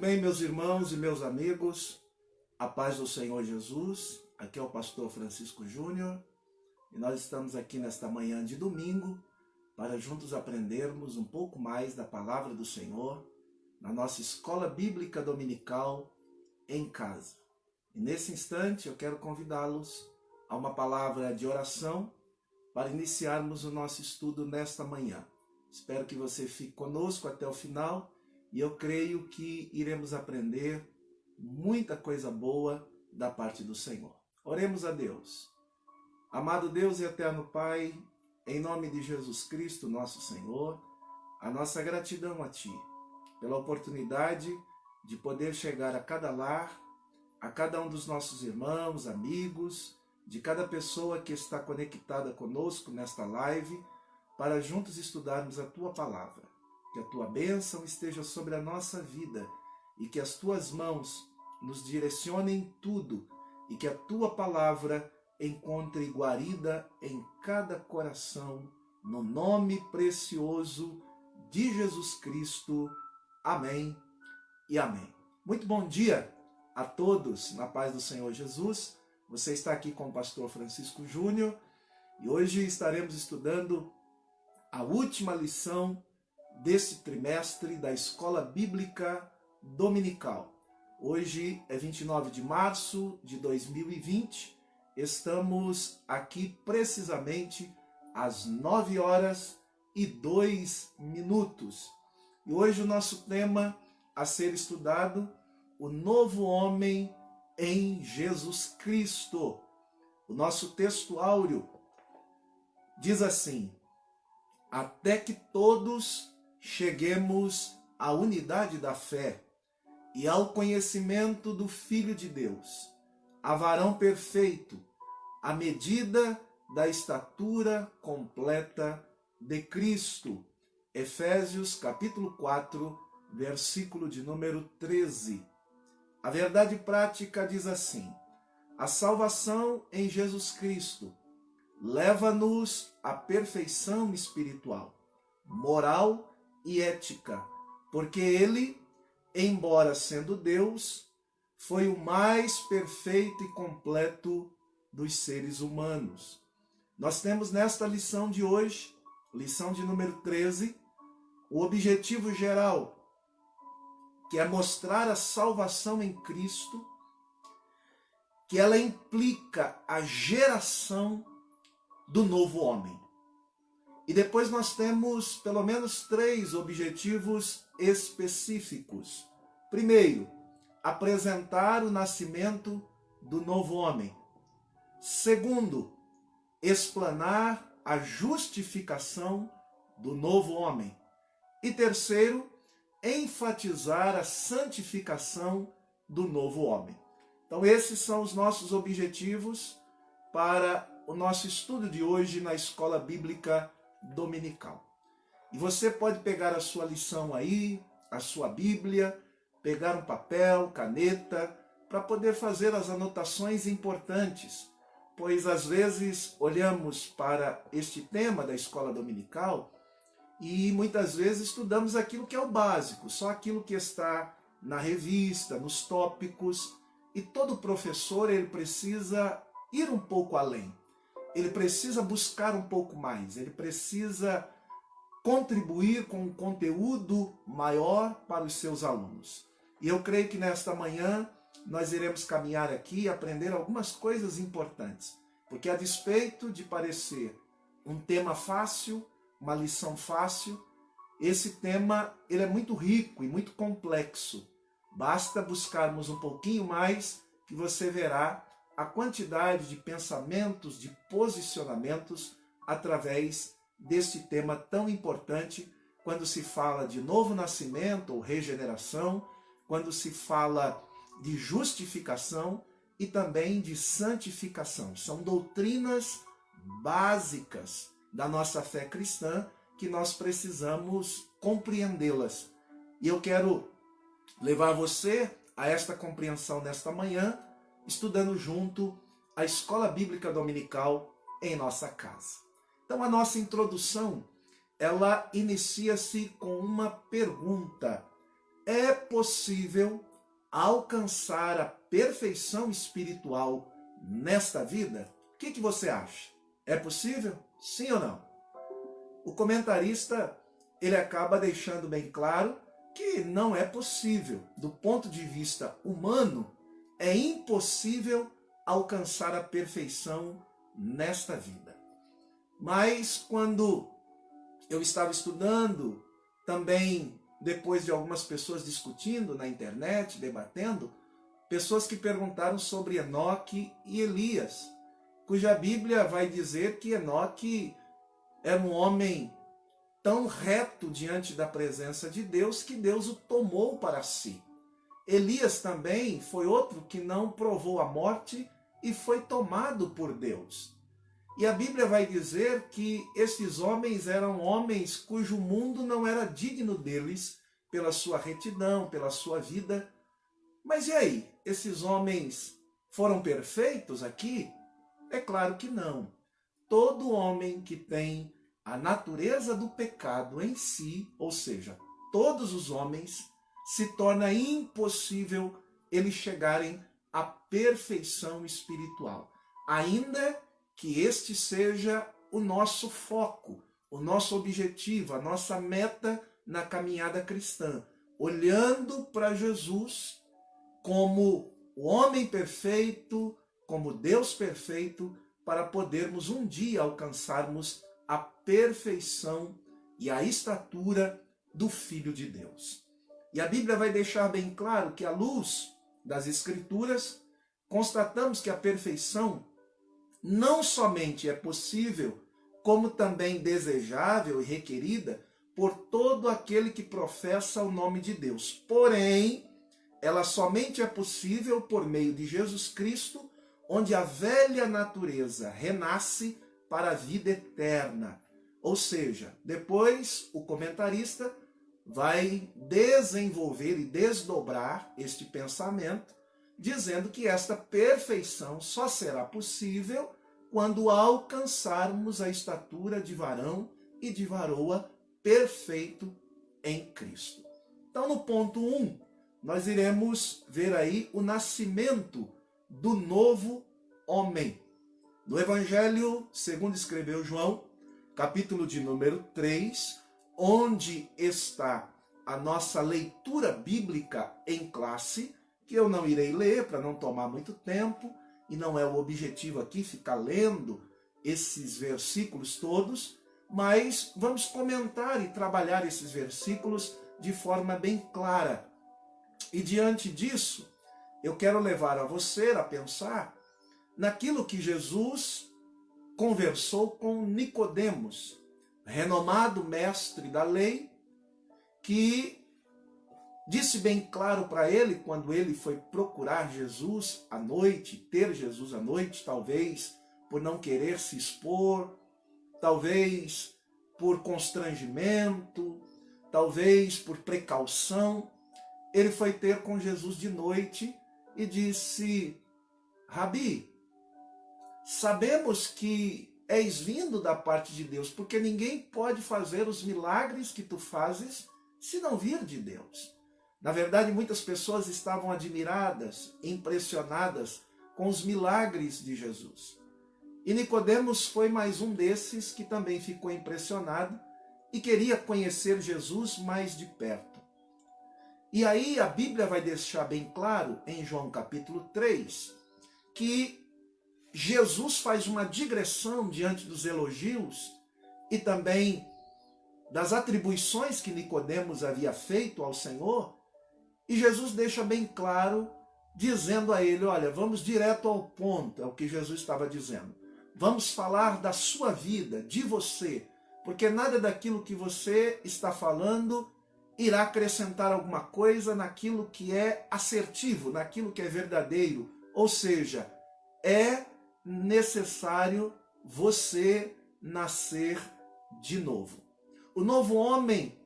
bem, meus irmãos e meus amigos, a paz do Senhor Jesus. Aqui é o pastor Francisco Júnior e nós estamos aqui nesta manhã de domingo para juntos aprendermos um pouco mais da palavra do Senhor na nossa escola bíblica dominical em casa. E nesse instante eu quero convidá-los a uma palavra de oração para iniciarmos o nosso estudo nesta manhã. Espero que você fique conosco até o final e eu creio que iremos aprender muita coisa boa da parte do Senhor. Oremos a Deus. Amado Deus e eterno Pai, em nome de Jesus Cristo, nosso Senhor, a nossa gratidão a Ti, pela oportunidade de poder chegar a cada lar, a cada um dos nossos irmãos, amigos, de cada pessoa que está conectada conosco nesta live, para juntos estudarmos a Tua palavra. Que a Tua bênção esteja sobre a nossa vida e que as Tuas mãos nos direcionem em tudo e que a Tua palavra encontre guarida em cada coração, no nome precioso de Jesus Cristo. Amém e amém. Muito bom dia a todos, na paz do Senhor Jesus. Você está aqui com o pastor Francisco Júnior e hoje estaremos estudando a última lição desse trimestre da Escola Bíblica Dominical. Hoje é 29 de março de 2020. Estamos aqui precisamente às 9h02. E hoje o nosso tema a ser estudado, o novo homem em Jesus Cristo. O nosso texto áureo diz assim: até que todos cheguemos à unidade da fé e ao conhecimento do Filho de Deus, a varão perfeito, à medida da estatura completa de Cristo. Efésios capítulo 4, versículo de número 13. A verdade prática diz assim: a salvação em Jesus Cristo leva-nos à perfeição espiritual, moral e ética, porque Ele, embora sendo Deus, foi o mais perfeito e completo dos seres humanos. Nós temos nesta lição de hoje, lição de número 13, o objetivo geral, que é mostrar a salvação em Cristo, que ela implica a geração do novo homem. E depois nós temos pelo menos 3 objetivos específicos. Primeiro, apresentar o nascimento do novo homem. Segundo, explanar a justificação do novo homem. E terceiro, enfatizar a santificação do novo homem. Então esses são os nossos objetivos para o nosso estudo de hoje na Escola Bíblica Dominical. E você pode pegar a sua lição aí, a sua Bíblia, pegar um papel, caneta, para poder fazer as anotações importantes, pois às vezes olhamos para este tema da Escola Dominical e muitas vezes estudamos aquilo que é o básico, só aquilo que está na revista, nos tópicos, e todo professor ele precisa ir um pouco além. Ele precisa buscar um pouco mais, ele precisa contribuir com um conteúdo maior para os seus alunos. E eu creio que nesta manhã nós iremos caminhar aqui e aprender algumas coisas importantes, porque a despeito de parecer um tema fácil, uma lição fácil, esse tema ele é muito rico e muito complexo. Basta buscarmos um pouquinho mais que você verá a quantidade de pensamentos, de posicionamentos através deste tema tão importante quando se fala de novo nascimento ou regeneração, quando se fala de justificação e também de santificação. São doutrinas básicas da nossa fé cristã que nós precisamos compreendê-las. E eu quero levar você a esta compreensão nesta manhã, estudando junto a Escola Bíblica Dominical em nossa casa. Então a nossa introdução, ela inicia-se com uma pergunta: é possível alcançar a perfeição espiritual nesta vida? O que você acha? É possível? Sim ou não? O comentarista, ele acaba deixando bem claro que não é possível. Do ponto de vista humano, é impossível alcançar a perfeição nesta vida. Mas quando eu estava estudando, também depois de algumas pessoas discutindo na internet, debatendo, pessoas que perguntaram sobre Enoque e Elias, cuja Bíblia vai dizer que Enoque era um homem tão reto diante da presença de Deus que Deus o tomou para si. Elias também foi outro que não provou a morte e foi tomado por Deus. E a Bíblia vai dizer que esses homens eram homens cujo mundo não era digno deles pela sua retidão, pela sua vida. Mas e aí? Esses homens foram perfeitos aqui? É claro que não. Todo homem que tem a natureza do pecado em si, ou seja, todos os homens, se torna impossível eles chegarem à perfeição espiritual. Ainda que este seja o nosso foco, o nosso objetivo, a nossa meta na caminhada cristã, olhando para Jesus como o homem perfeito, como Deus perfeito, para podermos um dia alcançarmos a perfeição e a estatura do Filho de Deus. E a Bíblia vai deixar bem claro que, à luz das Escrituras, constatamos que a perfeição não somente é possível, como também desejável e requerida por todo aquele que professa o nome de Deus. Porém, ela somente é possível por meio de Jesus Cristo, onde a velha natureza renasce para a vida eterna. Ou seja, depois o comentarista vai desenvolver e desdobrar este pensamento, dizendo que esta perfeição só será possível quando alcançarmos a estatura de varão e de varoa perfeito em Cristo. Então, no ponto 1, nós iremos ver aí o nascimento do novo homem. No Evangelho, segundo escreveu João, capítulo de número 3, onde está a nossa leitura bíblica em classe, que eu não irei ler para não tomar muito tempo, e não é o objetivo aqui ficar lendo esses versículos todos, mas vamos comentar e trabalhar esses versículos de forma bem clara. E diante disso, eu quero levar a você a pensar naquilo que Jesus conversou com Nicodemos, renomado mestre da lei, que disse bem claro para ele, quando ele foi procurar Jesus à noite, ter Jesus à noite, talvez por não querer se expor, talvez por constrangimento, talvez por precaução, ele foi ter com Jesus de noite e disse: Rabi, sabemos que és vindo da parte de Deus, porque ninguém pode fazer os milagres que tu fazes se não vir de Deus. Na verdade, muitas pessoas estavam admiradas, impressionadas com os milagres de Jesus. E Nicodemos foi mais um desses que também ficou impressionado e queria conhecer Jesus mais de perto. E aí a Bíblia vai deixar bem claro, em João capítulo 3, que Jesus faz uma digressão diante dos elogios e também das atribuições que Nicodemos havia feito ao Senhor, e Jesus deixa bem claro, dizendo a ele: olha, vamos direto ao ponto, é o que Jesus estava dizendo. Vamos falar da sua vida, de você, porque nada daquilo que você está falando irá acrescentar alguma coisa naquilo que é assertivo, naquilo que é verdadeiro. Ou seja, é necessário você nascer de novo. O novo homem,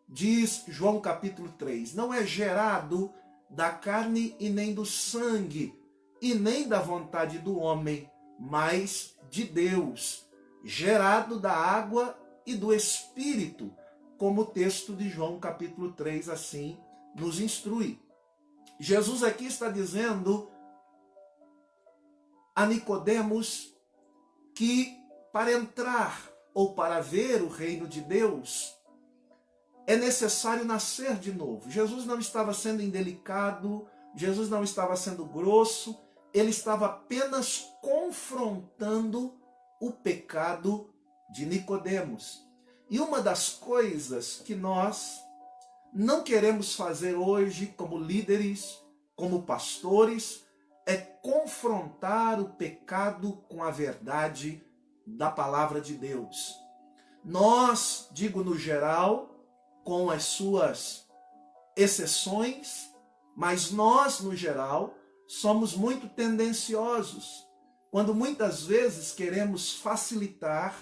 diz João capítulo 3, não é gerado da carne e nem do sangue, e nem da vontade do homem, mas de Deus, gerado da água e do Espírito, como o texto de João capítulo 3 assim nos instrui. Jesus aqui está dizendo a Nicodemos que para entrar ou para ver o reino de Deus é necessário nascer de novo. Jesus não estava sendo indelicado, Jesus não estava sendo grosso, ele estava apenas confrontando o pecado de Nicodemos. E uma das coisas que nós não queremos fazer hoje como líderes, como pastores, é confrontar o pecado com a verdade da palavra de Deus. Nós, digo no geral, com as suas exceções, mas nós, no geral, somos muito tendenciosos, quando muitas vezes queremos facilitar,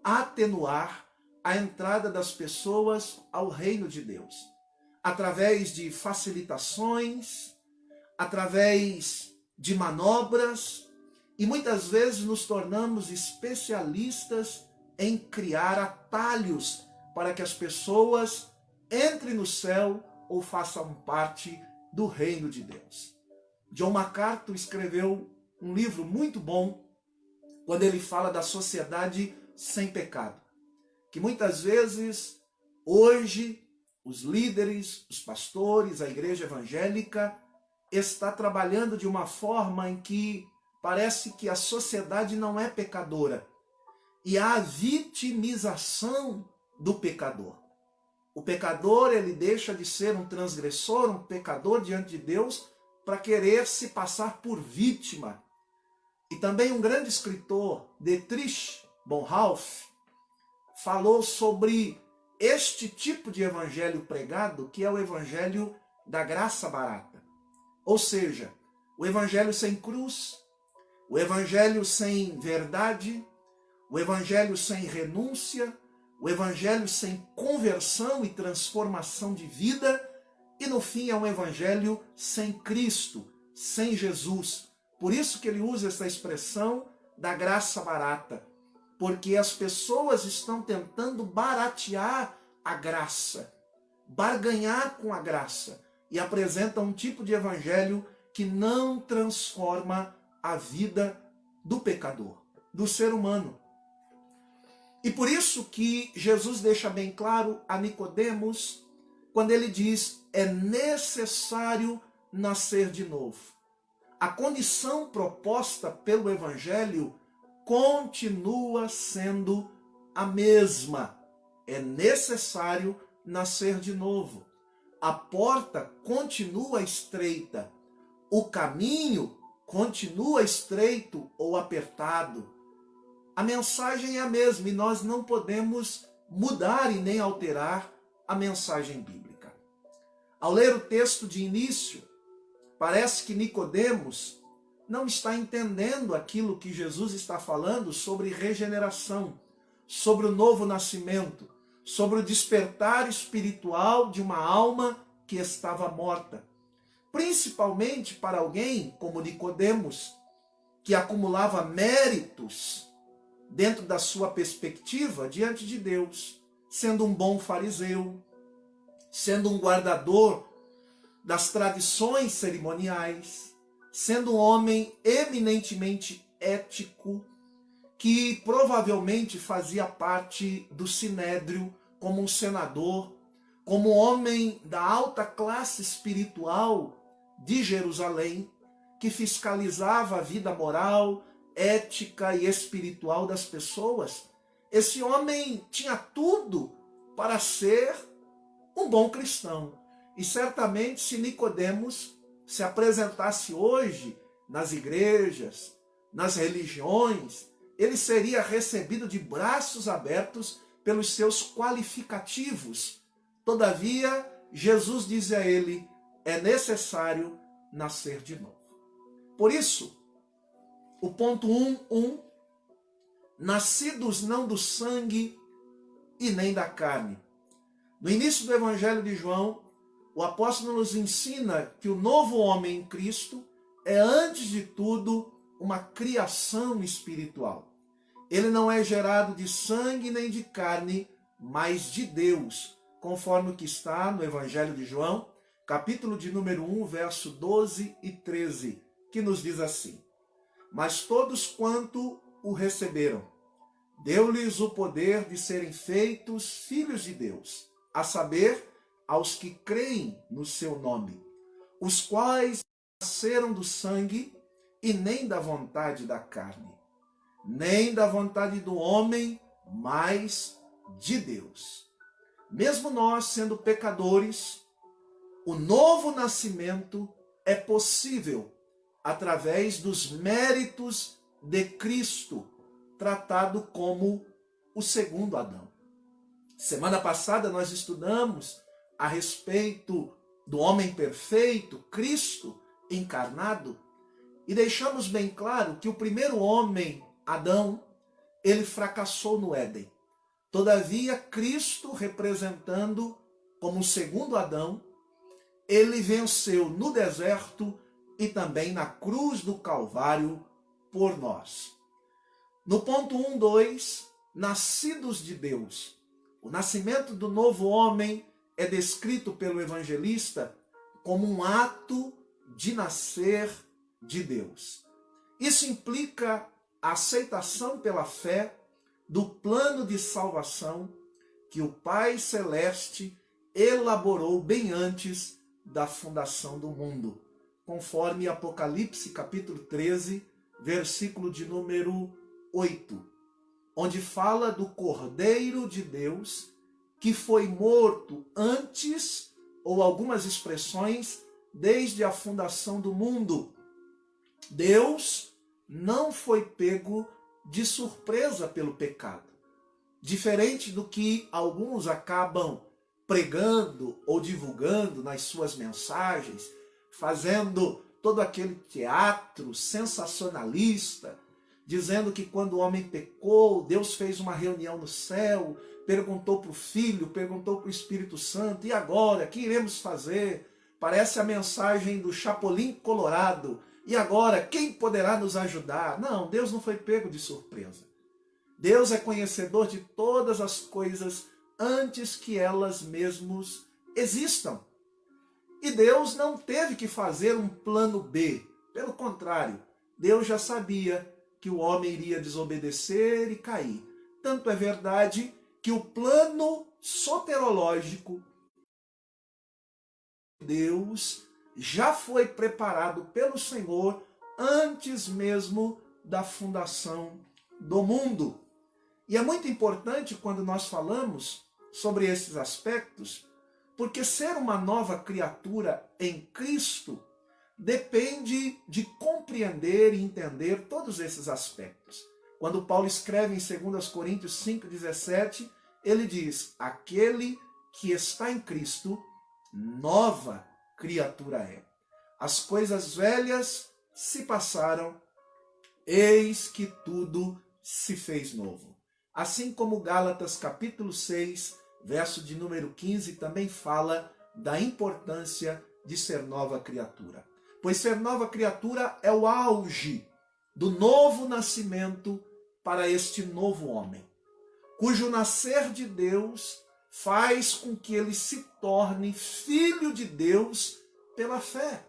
atenuar a entrada das pessoas ao reino de Deus, através de facilitações, através de manobras, e muitas vezes nos tornamos especialistas em criar atalhos para que as pessoas entrem no céu ou façam parte do reino de Deus. John MacArthur escreveu um livro muito bom quando ele fala da sociedade sem pecado, que muitas vezes hoje os líderes, os pastores, a igreja evangélica está trabalhando de uma forma em que parece que a sociedade não é pecadora e há a vitimização do pecador. O pecador, ele deixa de ser um transgressor, um pecador diante de Deus, para querer se passar por vítima. E também um grande escritor, Dietrich Bonhoeffer, falou sobre este tipo de evangelho pregado, que é o evangelho da graça barata. Ou seja, o evangelho sem cruz, o evangelho sem verdade, o evangelho sem renúncia, o evangelho sem conversão e transformação de vida, e no fim é um evangelho sem Cristo, sem Jesus. Por isso que ele usa essa expressão da graça barata, porque as pessoas estão tentando baratear a graça, barganhar com a graça, e apresentam um tipo de evangelho que não transforma a vida do pecador, do ser humano. E por isso que Jesus deixa bem claro a Nicodemos, quando ele diz, é necessário nascer de novo. A condição proposta pelo Evangelho continua sendo a mesma. É necessário nascer de novo. A porta continua estreita. O caminho continua estreito ou apertado. A mensagem é a mesma e nós não podemos mudar e nem alterar a mensagem bíblica. Ao ler o texto de início, parece que Nicodemos não está entendendo aquilo que Jesus está falando sobre regeneração, sobre o novo nascimento, sobre o despertar espiritual de uma alma que estava morta. Principalmente para alguém como Nicodemos, que acumulava méritos dentro da sua perspectiva diante de Deus, sendo um bom fariseu, sendo um guardador das tradições cerimoniais, sendo um homem eminentemente ético, que provavelmente fazia parte do sinédrio como um senador, como homem da alta classe espiritual de Jerusalém, que fiscalizava a vida moral, ética e espiritual das pessoas. Esse homem tinha tudo para ser um bom cristão. E certamente se Nicodemos se apresentasse hoje nas igrejas, nas religiões, ele seria recebido de braços abertos pelos seus qualificativos. Todavia, Jesus diz a ele, é necessário nascer de novo. Por isso, o ponto 1, nascidos não do sangue e nem da carne. No início do Evangelho de João, o apóstolo nos ensina que o novo homem em Cristo é, antes de tudo, uma criação espiritual. Ele não é gerado de sangue nem de carne, mas de Deus, conforme o que está no Evangelho de João, capítulo de número 1, verso 12 e 13, que nos diz assim: Mas todos quanto o receberam, deu-lhes o poder de serem feitos filhos de Deus, a saber, aos que creem no seu nome, os quais nasceram do sangue e nem da vontade da carne, nem da vontade do homem, mas de Deus. Mesmo nós, sendo pecadores, o novo nascimento é possível através dos méritos de Cristo, tratado como o segundo Adão. Semana passada nós estudamos a respeito do homem perfeito, Cristo encarnado, e deixamos bem claro que o primeiro homem, Adão, ele fracassou no Éden. Todavia, Cristo, representando como o segundo Adão, ele venceu no deserto e também na cruz do Calvário por nós. No ponto 1, 2, nascidos de Deus. O nascimento do novo homem é descrito pelo evangelista como um ato de nascer de Deus. Isso implica a aceitação pela fé do plano de salvação que o Pai Celeste elaborou bem antes da fundação do mundo, conforme Apocalipse capítulo 13, versículo de número 8, onde fala do Cordeiro de Deus que foi morto antes, ou algumas expressões, desde a fundação do mundo. Deus não foi pego de surpresa pelo pecado. Diferente do que alguns acabam pregando ou divulgando nas suas mensagens, fazendo todo aquele teatro sensacionalista, dizendo que quando o homem pecou, Deus fez uma reunião no céu, perguntou para o Filho, perguntou para o Espírito Santo, e agora, o que iremos fazer? Parece a mensagem do Chapolin Colorado. E agora, quem poderá nos ajudar? Não, Deus não foi pego de surpresa. Deus é conhecedor de todas as coisas antes que elas mesmas existam. E Deus não teve que fazer um plano B. Pelo contrário, Deus já sabia que o homem iria desobedecer e cair. Tanto é verdade que o plano soterológico de Deus já foi preparado pelo Senhor antes mesmo da fundação do mundo. E é muito importante quando nós falamos sobre esses aspectos, porque ser uma nova criatura em Cristo depende de compreender e entender todos esses aspectos. Quando Paulo escreve em 2 Coríntios 5,17, ele diz: aquele que está em Cristo, nova criatura é. As coisas velhas se passaram, eis que tudo se fez novo. Assim como Gálatas capítulo 6, verso de número 15, também fala da importância de ser nova criatura. Pois ser nova criatura é o auge do novo nascimento para este novo homem, cujo nascer de Deus faz com que ele se torne filho de Deus pela fé.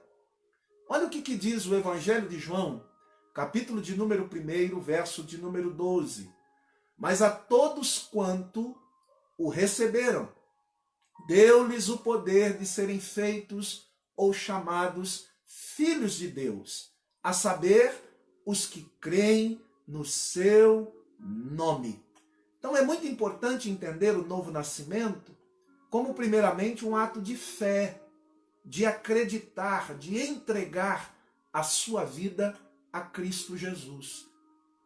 Olha o que diz o Evangelho de João, capítulo de número 1, verso de número 12. Mas a todos quanto o receberam, deu-lhes o poder de serem feitos ou chamados filhos de Deus, a saber, os que creem no seu nome. Então é muito importante entender o novo nascimento como primeiramente um ato de fé, de acreditar, de entregar a sua vida a Cristo Jesus.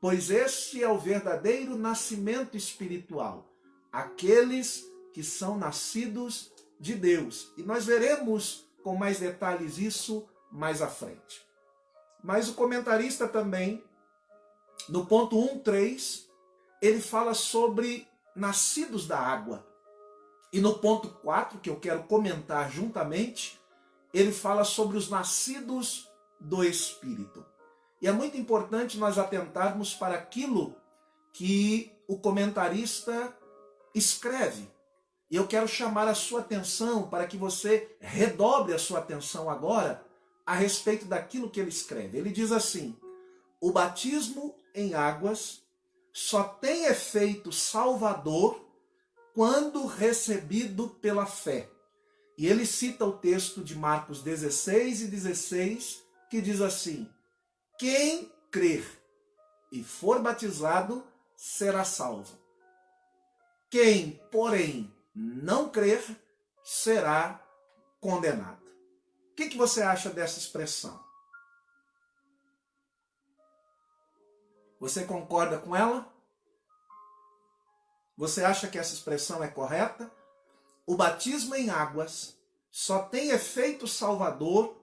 Pois este é o verdadeiro nascimento espiritual, aqueles que são nascidos de Deus. E nós veremos com mais detalhes isso mais à frente. Mas o comentarista também, no ponto 1.3, ele fala sobre nascidos da água. E no ponto 4, que eu quero comentar juntamente, ele fala sobre os nascidos do Espírito. E é muito importante nós atentarmos para aquilo que o comentarista escreve. E eu quero chamar a sua atenção para que você redobre a sua atenção agora a respeito daquilo que ele escreve. Ele diz assim: o batismo em águas só tem efeito salvador quando recebido pela fé. E ele cita o texto de Marcos 16:16, que diz assim: quem crer e for batizado será salvo. Quem, porém, não crer será condenado. O que você acha dessa expressão? Você concorda com ela? Você acha que essa expressão é correta? O batismo em águas só tem efeito salvador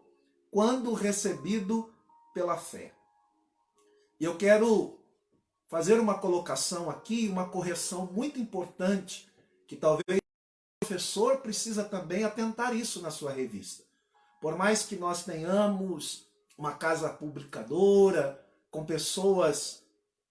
quando recebido pela fé. E eu quero fazer uma colocação aqui, uma correção muito importante, que talvez o professor precisa também atentar isso na sua revista. Por mais que nós tenhamos uma casa publicadora, com pessoas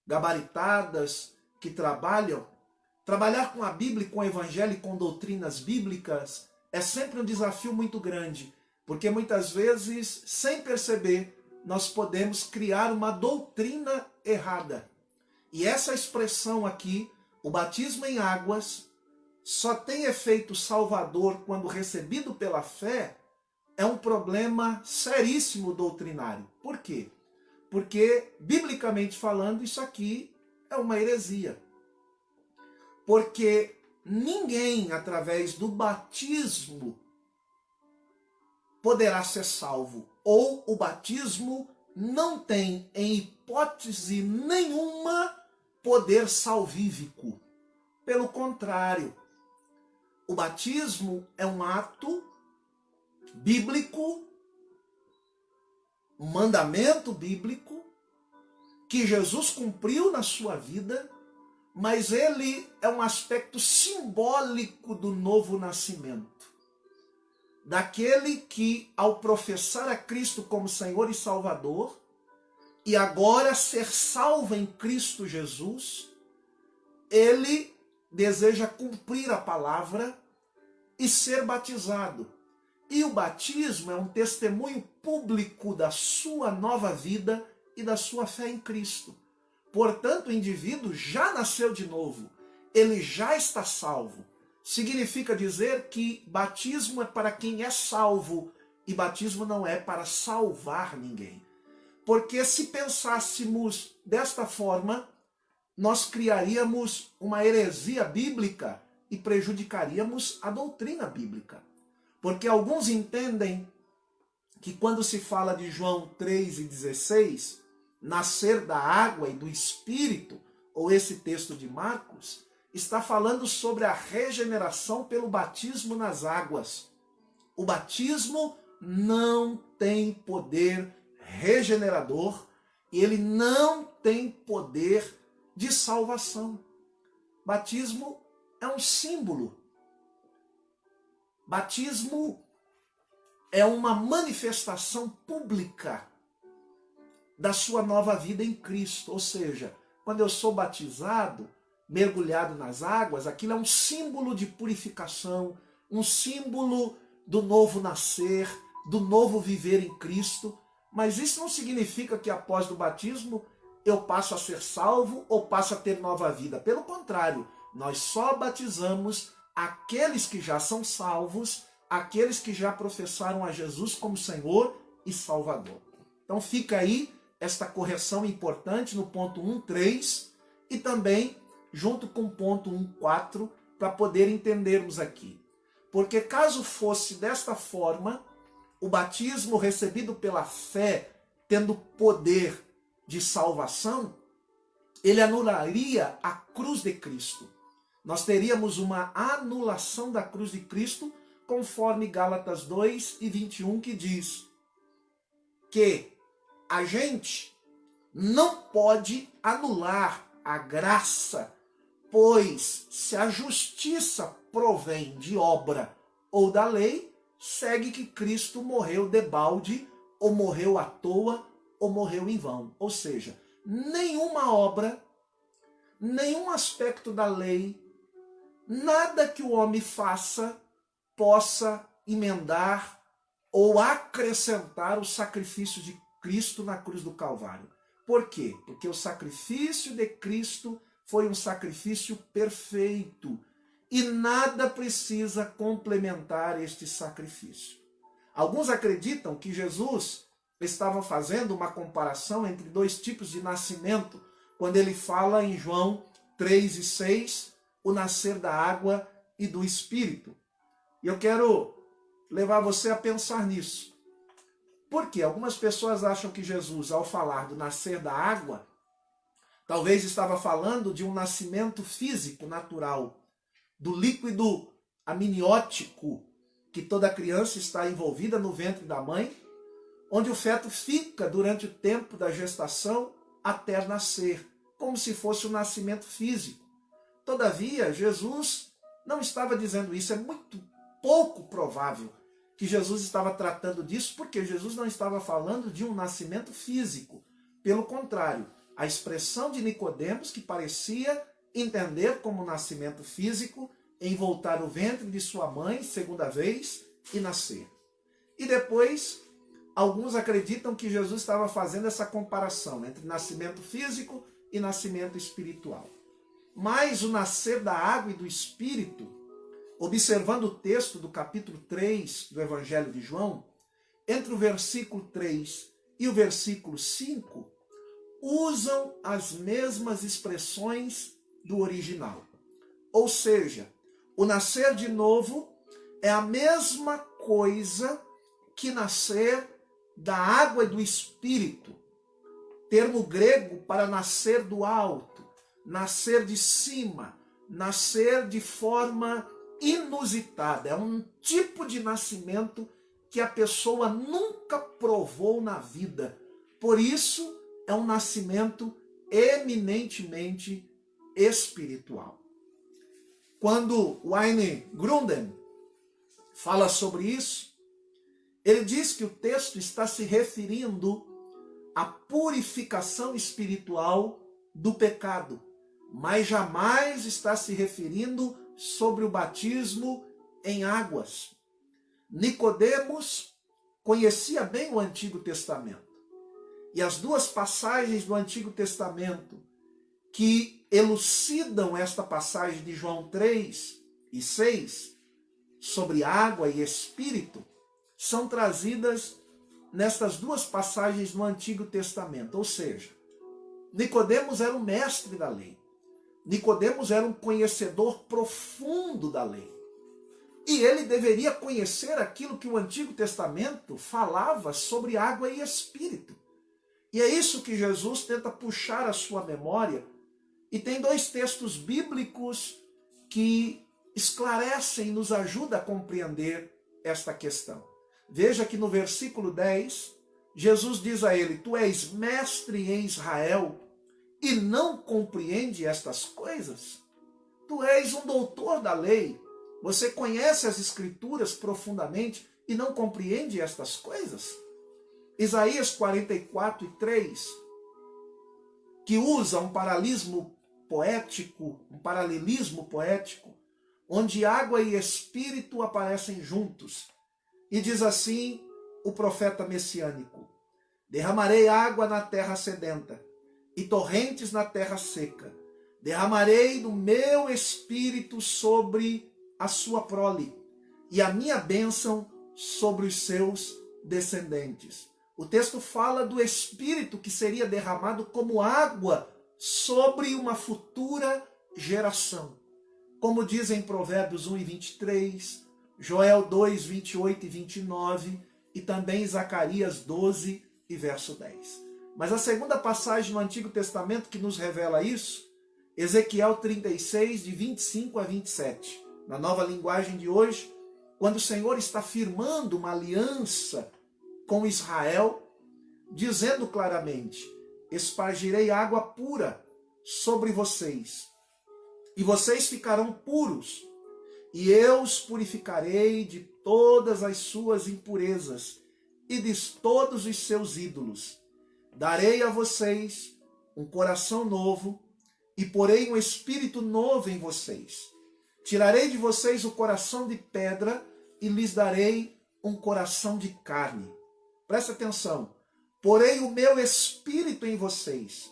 gabaritadas que trabalhar com a Bíblia, com o Evangelho e com doutrinas bíblicas é sempre um desafio muito grande, porque muitas vezes, sem perceber, nós podemos criar uma doutrina errada. E essa expressão aqui, o batismo em águas, só tem efeito salvador quando recebido pela fé, é um problema seríssimo doutrinário. Por quê? Porque, biblicamente falando, isso aqui é uma heresia. Porque ninguém, através do batismo, poderá ser salvo. Ou o batismo não tem, em hipótese nenhuma, poder salvífico. Pelo contrário, o batismo é um ato bíblico, um mandamento bíblico, que Jesus cumpriu na sua vida, mas ele é um aspecto simbólico do novo nascimento. Daquele que, ao professar a Cristo como Senhor e Salvador, e agora ser salvo em Cristo Jesus, ele deseja cumprir a palavra e ser batizado. E o batismo é um testemunho público da sua nova vida e da sua fé em Cristo. Portanto, o indivíduo já nasceu de novo, ele já está salvo. Significa dizer que batismo é para quem é salvo e batismo não é para salvar ninguém. Porque se pensássemos desta forma, nós criaríamos uma heresia bíblica e prejudicaríamos a doutrina bíblica. Porque alguns entendem que quando se fala de João 3:16, nascer da água e do Espírito, ou esse texto de Marcos, está falando sobre a regeneração pelo batismo nas águas. O batismo não tem poder regenerador e ele não tem poder de salvação. Batismo é um símbolo. Batismo é uma manifestação pública da sua nova vida em Cristo. Ou seja, quando eu sou batizado, mergulhado nas águas, aquilo é um símbolo de purificação, um símbolo do novo nascer, do novo viver em Cristo. Mas isso não significa que após o batismo eu passo a ser salvo ou passo a ter nova vida. Pelo contrário, nós só batizamos aqueles que já são salvos, aqueles que já professaram a Jesus como Senhor e Salvador. Então fica aí esta correção importante no ponto 1.3 e também junto com o ponto 1.4 para poder entendermos aqui. Porque caso fosse desta forma, o batismo recebido pela fé, tendo poder de salvação, ele anularia a cruz de Cristo. Nós teríamos uma anulação da cruz de Cristo, conforme Gálatas 2:21, que diz que a gente não pode anular a graça, pois se a justiça provém de obra ou da lei, segue que Cristo morreu debalde, ou morreu à toa, ou morreu em vão. Ou seja, nenhuma obra, nenhum aspecto da lei, nada que o homem faça possa emendar ou acrescentar o sacrifício de Cristo na cruz do Calvário. Por quê? Porque o sacrifício de Cristo foi um sacrifício perfeito e nada precisa complementar este sacrifício. Alguns acreditam que Jesus estava fazendo uma comparação entre dois tipos de nascimento, quando ele fala em João 3:6, o nascer da água e do Espírito. E eu quero levar você a pensar nisso. Por quê? Algumas pessoas acham que Jesus, ao falar do nascer da água, talvez estava falando de um nascimento físico, natural, do líquido amniótico que toda criança está envolvida no ventre da mãe, onde o feto fica durante o tempo da gestação até nascer, como se fosse um nascimento físico. Todavia, Jesus não estava dizendo isso. É muito pouco provável que Jesus estava tratando disso, porque Jesus não estava falando de um nascimento físico. Pelo contrário, a expressão de Nicodemos, que parecia entender como nascimento físico, em voltar o ventre de sua mãe, segunda vez, e nascer. E depois, alguns acreditam que Jesus estava fazendo essa comparação entre nascimento físico e nascimento espiritual. Mas o nascer da água e do Espírito, observando o texto do capítulo 3 do Evangelho de João, entre o versículo 3 e o versículo 5, usam as mesmas expressões do original. Ou seja, o nascer de novo é a mesma coisa que nascer da água e do Espírito. Termo grego para nascer do alto, nascer de cima, nascer de forma inusitada. É um tipo de nascimento que a pessoa nunca provou na vida. Por isso, é um nascimento eminentemente espiritual. Quando Wayne Grudem fala sobre isso, ele diz que o texto está se referindo à purificação espiritual do pecado, mas jamais está se referindo sobre o batismo em águas. Nicodemos conhecia bem o Antigo Testamento. E as duas passagens do Antigo Testamento que elucidam esta passagem de João 3:6, sobre água e Espírito, são trazidas nestas duas passagens no Antigo Testamento. Ou seja, Nicodemos era um mestre da lei. Nicodemos era um conhecedor profundo da lei. E ele deveria conhecer aquilo que o Antigo Testamento falava sobre água e Espírito. E é isso que Jesus tenta puxar a sua memória. E tem dois textos bíblicos que esclarecem e nos ajudam a compreender esta questão. Veja que no versículo 10, Jesus diz a ele: tu és mestre em Israel e não compreende estas coisas? Tu és um doutor da lei, você conhece as Escrituras profundamente e não compreende estas coisas? Isaías 44:3, que usa um paralelismo poético, onde água e Espírito aparecem juntos. E diz assim o profeta messiânico: derramarei água na terra sedenta e torrentes na terra seca. Derramarei do meu Espírito sobre a sua prole e a minha bênção sobre os seus descendentes. O texto fala do Espírito que seria derramado como água sobre uma futura geração. Como dizem Provérbios 1:23, Joel 2:28-29 e também Zacarias 12 e verso 10. Mas a segunda passagem no Antigo Testamento que nos revela isso, Ezequiel 36, de 25-27. Na nova linguagem de hoje, quando o Senhor está firmando uma aliança com Israel, dizendo claramente: espargirei água pura sobre vocês, e vocês ficarão puros, e eu os purificarei de todas as suas impurezas e de todos os seus ídolos. Darei a vocês um coração novo e porei um espírito novo em vocês. Tirarei de vocês o coração de pedra e lhes darei um coração de carne. Presta atenção. Porei o meu espírito em vocês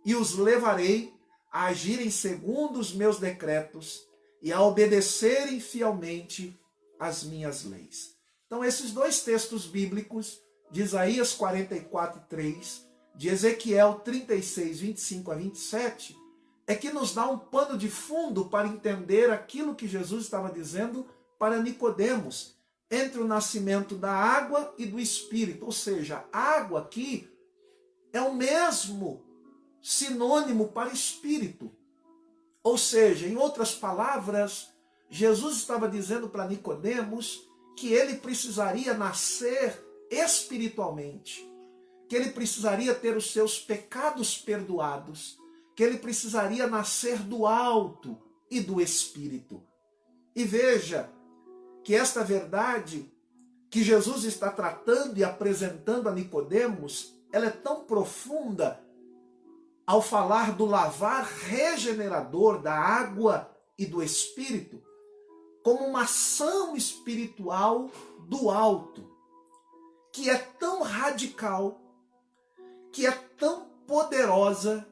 e os levarei a agirem segundo os meus decretos e a obedecerem fielmente as minhas leis. Então, esses dois textos bíblicos, de Isaías 44:3, de Ezequiel 36, 25 a 27, é que nos dá um pano de fundo para entender aquilo que Jesus estava dizendo para Nicodemos, entre o nascimento da água e do Espírito. Ou seja, água aqui é o mesmo sinônimo para Espírito. Ou seja, em outras palavras, Jesus estava dizendo para Nicodemos que ele precisaria nascer espiritualmente, que ele precisaria ter os seus pecados perdoados, que ele precisaria nascer do alto e do Espírito. E veja que esta verdade que Jesus está tratando e apresentando a Nicodemos, ela é tão profunda ao falar do lavar regenerador da água e do Espírito, como uma ação espiritual do alto, que é tão radical, que é tão poderosa,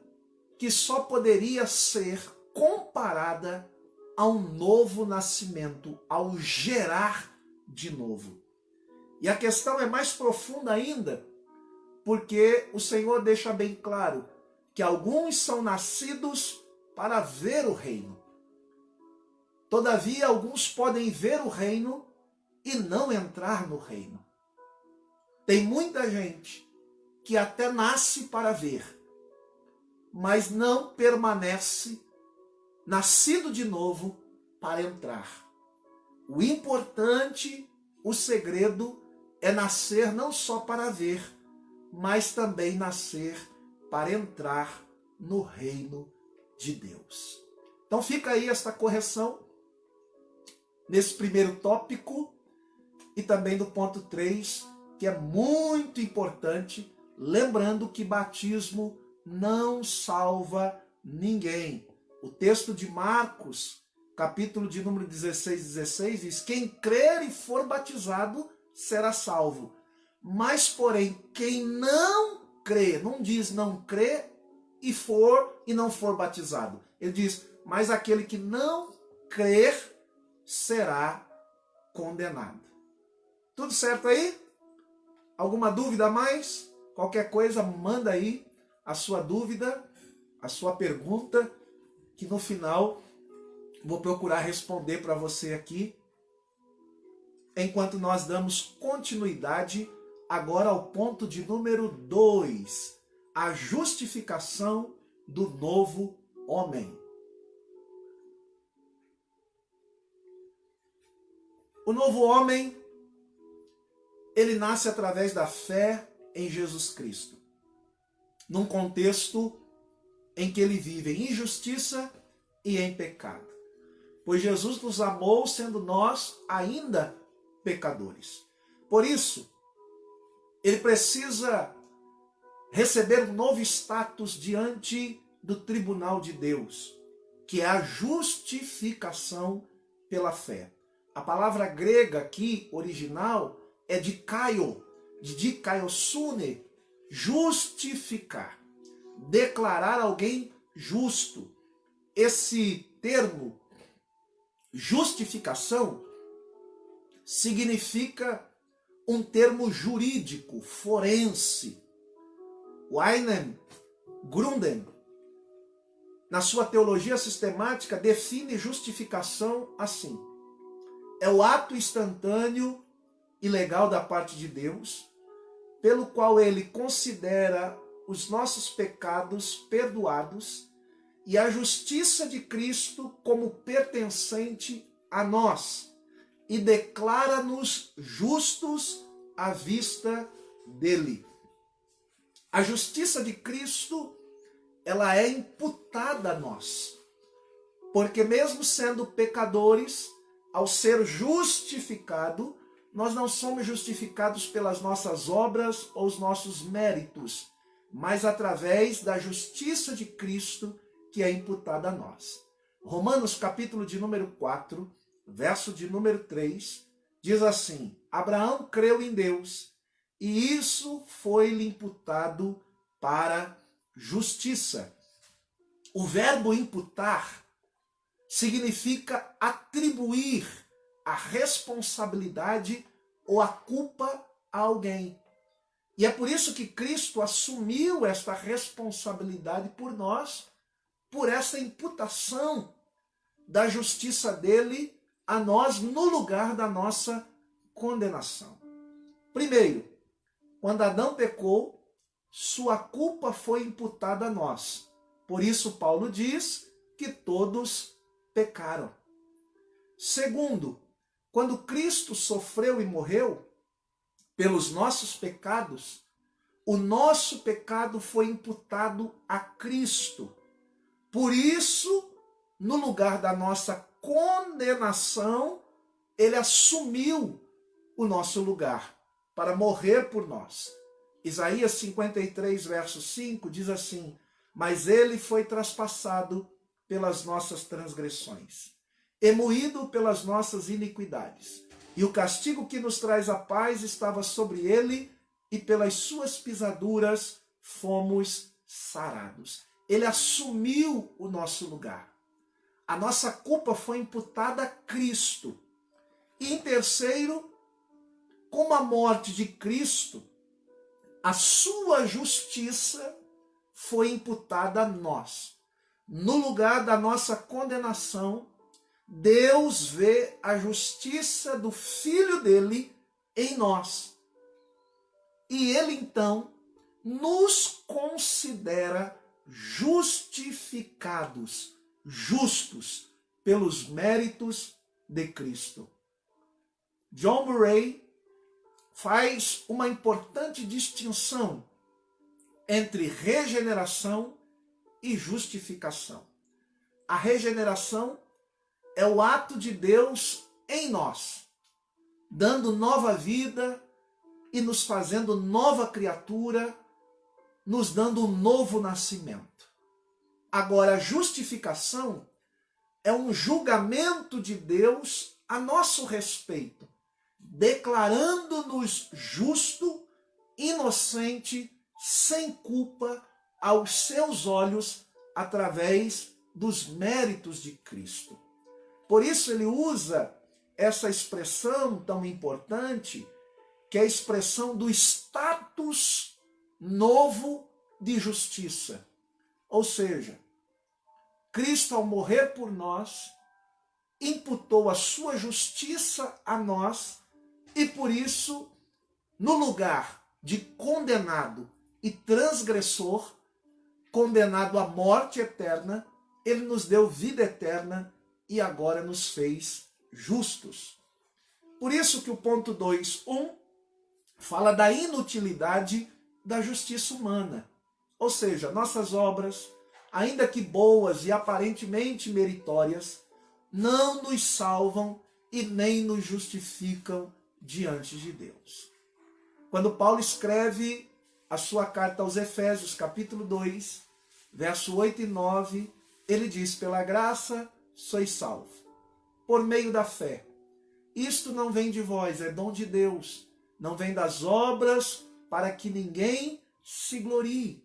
que só poderia ser comparada a um novo nascimento, ao gerar de novo. E a questão é mais profunda ainda, porque o Senhor deixa bem claro que alguns são nascidos para ver o reino. Todavia, alguns podem ver o reino e não entrar no reino. Tem muita gente que até nasce para ver, mas não permanece nascido de novo para entrar. O importante, o segredo, é nascer não só para ver, mas também nascer para entrar no reino de Deus. Então fica aí esta correção nesse primeiro tópico e também do ponto 3, que é muito importante, lembrando que batismo não salva ninguém. O texto de Marcos, capítulo de número 16 diz: quem crer e for batizado será salvo. Mas, porém, quem não crê, não diz não crê e não for batizado. Ele diz, mas aquele que não crer será condenado. Tudo certo aí? Alguma dúvida a mais? Qualquer coisa, manda aí a sua dúvida, a sua pergunta, que no final vou procurar responder para você aqui, enquanto nós damos continuidade agora ao ponto de número 2, a justificação do novo homem. O novo homem, ele nasce através da fé em Jesus Cristo, num contexto em que ele vive em injustiça e em pecado. Pois Jesus nos amou sendo nós ainda pecadores. Por isso, ele precisa receber um novo status diante do tribunal de Deus, que é a justificação pela fé. A palavra grega aqui, original, é dikaio, de dikaiosune, justificar, declarar alguém justo. Esse termo, justificação, significa um termo jurídico, forense. Weinen Grunden, na sua teologia sistemática, define justificação assim: é o ato instantâneo e legal da parte de Deus, pelo qual ele considera os nossos pecados perdoados e a justiça de Cristo como pertencente a nós, e declara-nos justos à vista dele. A justiça de Cristo, ela é imputada a nós, porque mesmo sendo pecadores, ao ser justificado, nós não somos justificados pelas nossas obras ou os nossos méritos, mas através da justiça de Cristo que é imputada a nós. Romanos capítulo de número 4, verso de número 3, diz assim: Abraão creu em Deus, e isso foi-lhe imputado para justiça. O verbo imputar significa atribuir a responsabilidade ou a culpa a alguém. E é por isso que Cristo assumiu esta responsabilidade por nós, por essa imputação da justiça dele a nós no lugar da nossa condenação. Primeiro, quando Adão pecou, sua culpa foi imputada a nós. Por isso Paulo diz que todos pecaram. Segundo, quando Cristo sofreu e morreu pelos nossos pecados, o nosso pecado foi imputado a Cristo. Por isso, no lugar da nossa condenação, ele assumiu o nosso lugar para morrer por nós. Isaías 53, verso 5 diz assim: Mas ele foi traspassado pelas nossas transgressões, e moído pelas nossas iniquidades. E o castigo que nos traz a paz estava sobre ele, e pelas suas pisaduras fomos sarados. Ele assumiu o nosso lugar. A nossa culpa foi imputada a Cristo. E em terceiro, como a morte de Cristo, a sua justiça foi imputada a nós. No lugar da nossa condenação, Deus vê a justiça do Filho dele em nós. E ele então nos considera justificados, justos, pelos méritos de Cristo. John Murray faz uma importante distinção entre regeneração e justificação. A regeneração é o ato de Deus em nós, dando nova vida e nos fazendo nova criatura, nos dando um novo nascimento. Agora, a justificação é um julgamento de Deus a nosso respeito, declarando-nos justo, inocente, sem culpa aos seus olhos, através dos méritos de Cristo. Por isso ele usa essa expressão tão importante, que é a expressão do status novo de justiça. Ou seja, Cristo, ao morrer por nós, imputou a sua justiça a nós, e por isso, no lugar de condenado e transgressor, condenado à morte eterna, ele nos deu vida eterna e agora nos fez justos. Por isso que o ponto 2.1 fala da inutilidade da justiça humana. Ou seja, nossas obras, ainda que boas e aparentemente meritórias, não nos salvam e nem nos justificam diante de Deus. Quando Paulo escreve a sua carta aos Efésios, capítulo 2, verso 8 e 9, ele diz: pela graça sois salvos, por meio da fé. Isto não vem de vós, é dom de Deus, não vem das obras, para que ninguém se glorie.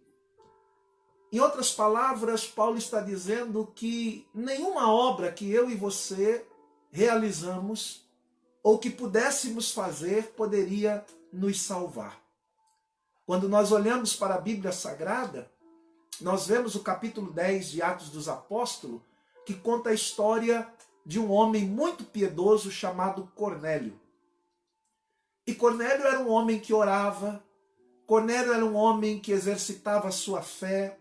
Em outras palavras, Paulo está dizendo que nenhuma obra que eu e você realizamos ou que pudéssemos fazer poderia nos salvar. Quando nós olhamos para a Bíblia Sagrada, nós vemos o capítulo 10 de Atos dos Apóstolos, que conta a história de um homem muito piedoso chamado Cornélio. E Cornélio era um homem que orava, Cornélio era um homem que exercitava a sua fé,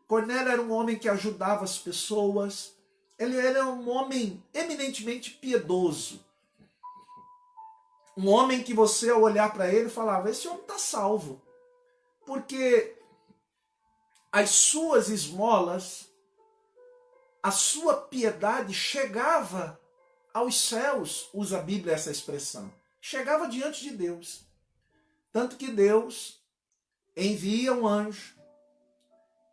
Cornélio era um homem que ajudava as pessoas, ele era um homem eminentemente piedoso. Um homem que você, ao olhar para ele, falava: esse homem está salvo. Porque as suas esmolas, a sua piedade chegava aos céus, usa a Bíblia essa expressão. Chegava diante de Deus. Tanto que Deus envia um anjo,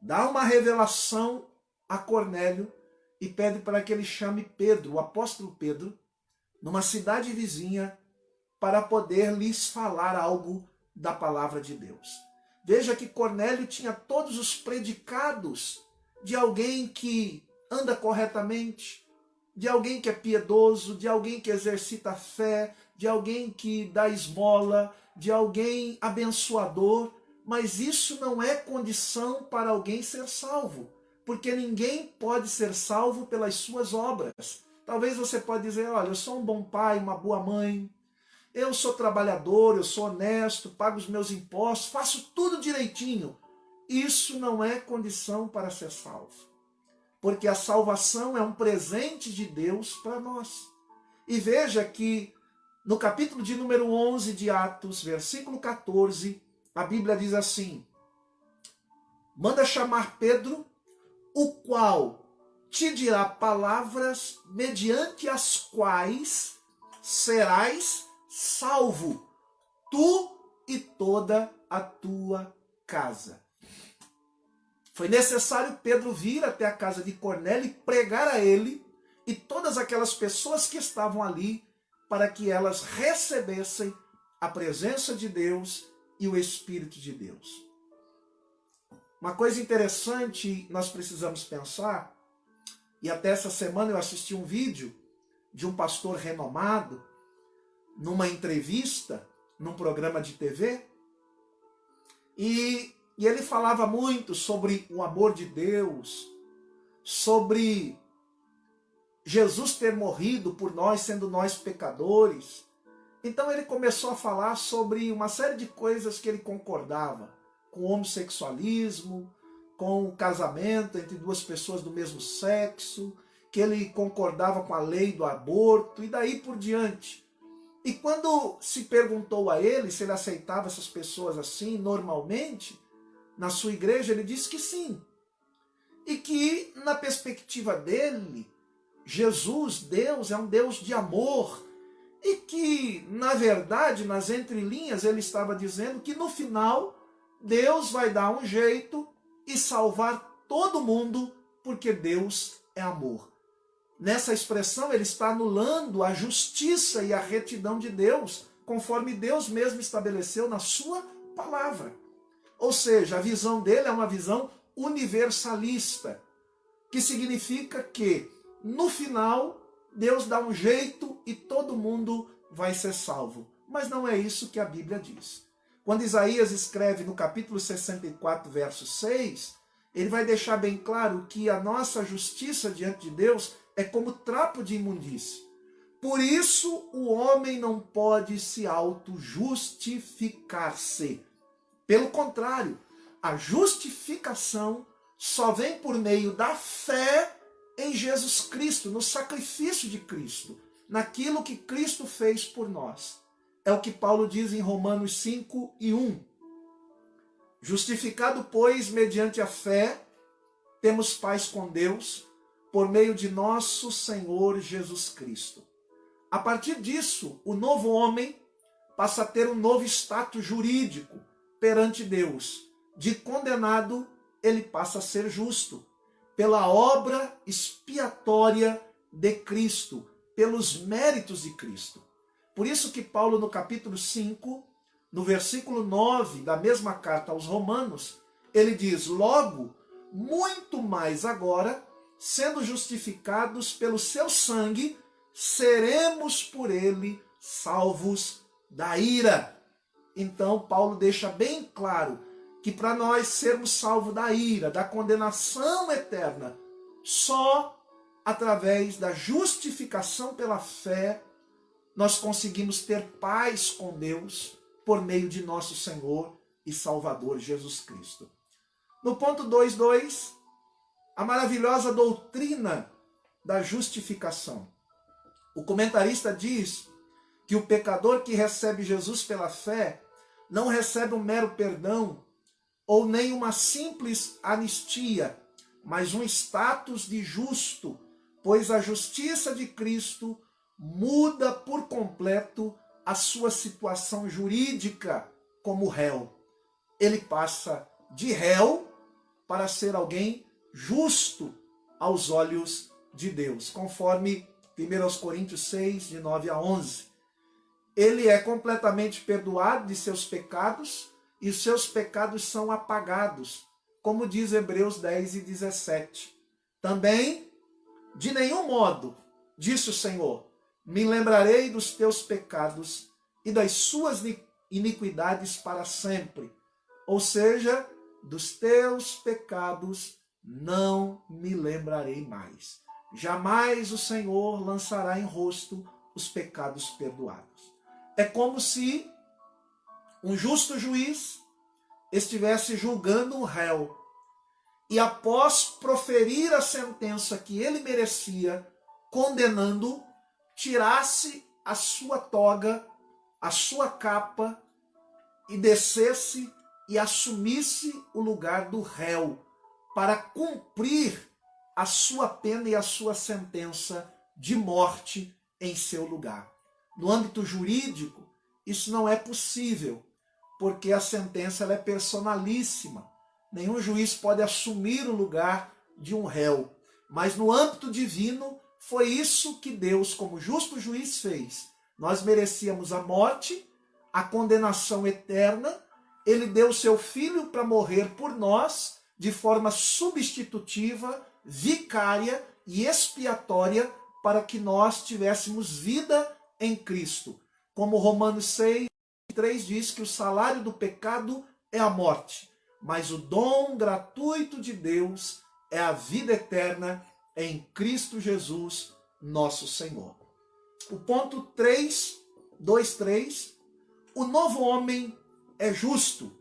dá uma revelação a Cornélio, e pede para que ele chame Pedro, o apóstolo Pedro, numa cidade vizinha, para poder lhes falar algo da palavra de Deus. Veja que Cornélio tinha todos os predicados de alguém que anda corretamente, de alguém que é piedoso, de alguém que exercita a fé, de alguém que dá esmola, de alguém abençoador, mas isso não é condição para alguém ser salvo, porque ninguém pode ser salvo pelas suas obras. Talvez você pode dizer, olha, eu sou um bom pai, uma boa mãe, eu sou trabalhador, eu sou honesto, pago os meus impostos, faço tudo direitinho. Isso não é condição para ser salvo, porque a salvação é um presente de Deus para nós. E veja que no capítulo de número 11 de Atos, versículo 14, a Bíblia diz assim: manda chamar Pedro, o qual te dirá palavras mediante as quais serás salvo, tu e toda a tua casa. Foi necessário Pedro vir até a casa de Cornélio e pregar a ele e todas aquelas pessoas que estavam ali, para que elas recebessem a presença de Deus e o Espírito de Deus. Uma coisa interessante nós precisamos pensar, e até essa semana eu assisti um vídeo de um pastor renomado, numa entrevista, num programa de TV, e ele falava muito sobre o amor de Deus, sobre Jesus ter morrido por nós, sendo nós pecadores. Então ele começou a falar sobre uma série de coisas que ele concordava, com o homossexualismo, com o casamento entre duas pessoas do mesmo sexo, que ele concordava com a lei do aborto e daí por diante. E quando se perguntou a ele se ele aceitava essas pessoas assim normalmente, na sua igreja, ele disse que sim. E que, na perspectiva dele, Jesus, Deus, é um Deus de amor. E que, na verdade, nas entrelinhas, ele estava dizendo que no final, Deus vai dar um jeito e salvar todo mundo, porque Deus é amor. Nessa expressão, ele está anulando a justiça e a retidão de Deus, conforme Deus mesmo estabeleceu na sua palavra. Ou seja, a visão dele é uma visão universalista, que significa que, no final, Deus dá um jeito e todo mundo vai ser salvo. Mas não é isso que a Bíblia diz. Quando Isaías escreve no capítulo 64, verso 6, ele vai deixar bem claro que a nossa justiça diante de Deus é como trapo de imundície. Por isso, o homem não pode se auto-justificar-se. Pelo contrário, a justificação só vem por meio da fé em Jesus Cristo, no sacrifício de Cristo, naquilo que Cristo fez por nós. É o que Paulo diz em Romanos 5 e 1. Justificado, pois, mediante a fé, temos paz com Deus, por meio de nosso Senhor Jesus Cristo. A partir disso, o novo homem passa a ter um novo status jurídico perante Deus. De condenado, ele passa a ser justo, pela obra expiatória de Cristo, pelos méritos de Cristo. Por isso que Paulo, no capítulo 5, no versículo 9 da mesma carta aos Romanos, ele diz: logo, muito mais agora, sendo justificados pelo seu sangue, seremos por ele salvos da ira. Então, Paulo deixa bem claro que para nós sermos salvos da ira, da condenação eterna, só através da justificação pela fé, nós conseguimos ter paz com Deus por meio de nosso Senhor e Salvador Jesus Cristo. No ponto 2.2, a maravilhosa doutrina da justificação. O comentarista diz que o pecador que recebe Jesus pela fé não recebe um mero perdão ou nem uma simples anistia, mas um status de justo, pois a justiça de Cristo muda por completo a sua situação jurídica como réu. Ele passa de réu para ser alguém justo aos olhos de Deus, conforme 1 Coríntios 6, de 9 a 11. Ele é completamente perdoado de seus pecados e os seus pecados são apagados, como diz Hebreus 10 e 17. Também, de nenhum modo, disse o Senhor, me lembrarei dos teus pecados e das suas iniquidades para sempre. Ou seja, dos teus pecados não me lembrarei mais. Jamais o Senhor lançará em rosto os pecados perdoados. É como se um justo juiz estivesse julgando um réu e após proferir a sentença que ele merecia, condenando-o, tirasse a sua toga, a sua capa e descesse e assumisse o lugar do réu para cumprir a sua pena e a sua sentença de morte em seu lugar. No âmbito jurídico, isso não é possível, porque a sentença ela é personalíssima. Nenhum juiz pode assumir o lugar de um réu. Mas no âmbito divino, foi isso que Deus, como justo juiz, fez. Nós merecíamos a morte, a condenação eterna. Ele deu seu filho para morrer por nós, de forma substitutiva, vicária e expiatória, para que nós tivéssemos vida em Cristo. Como Romanos 6:3 diz que o salário do pecado é a morte, mas o dom gratuito de Deus é a vida eterna em Cristo Jesus, nosso Senhor. O ponto 2:3, o novo homem é justo.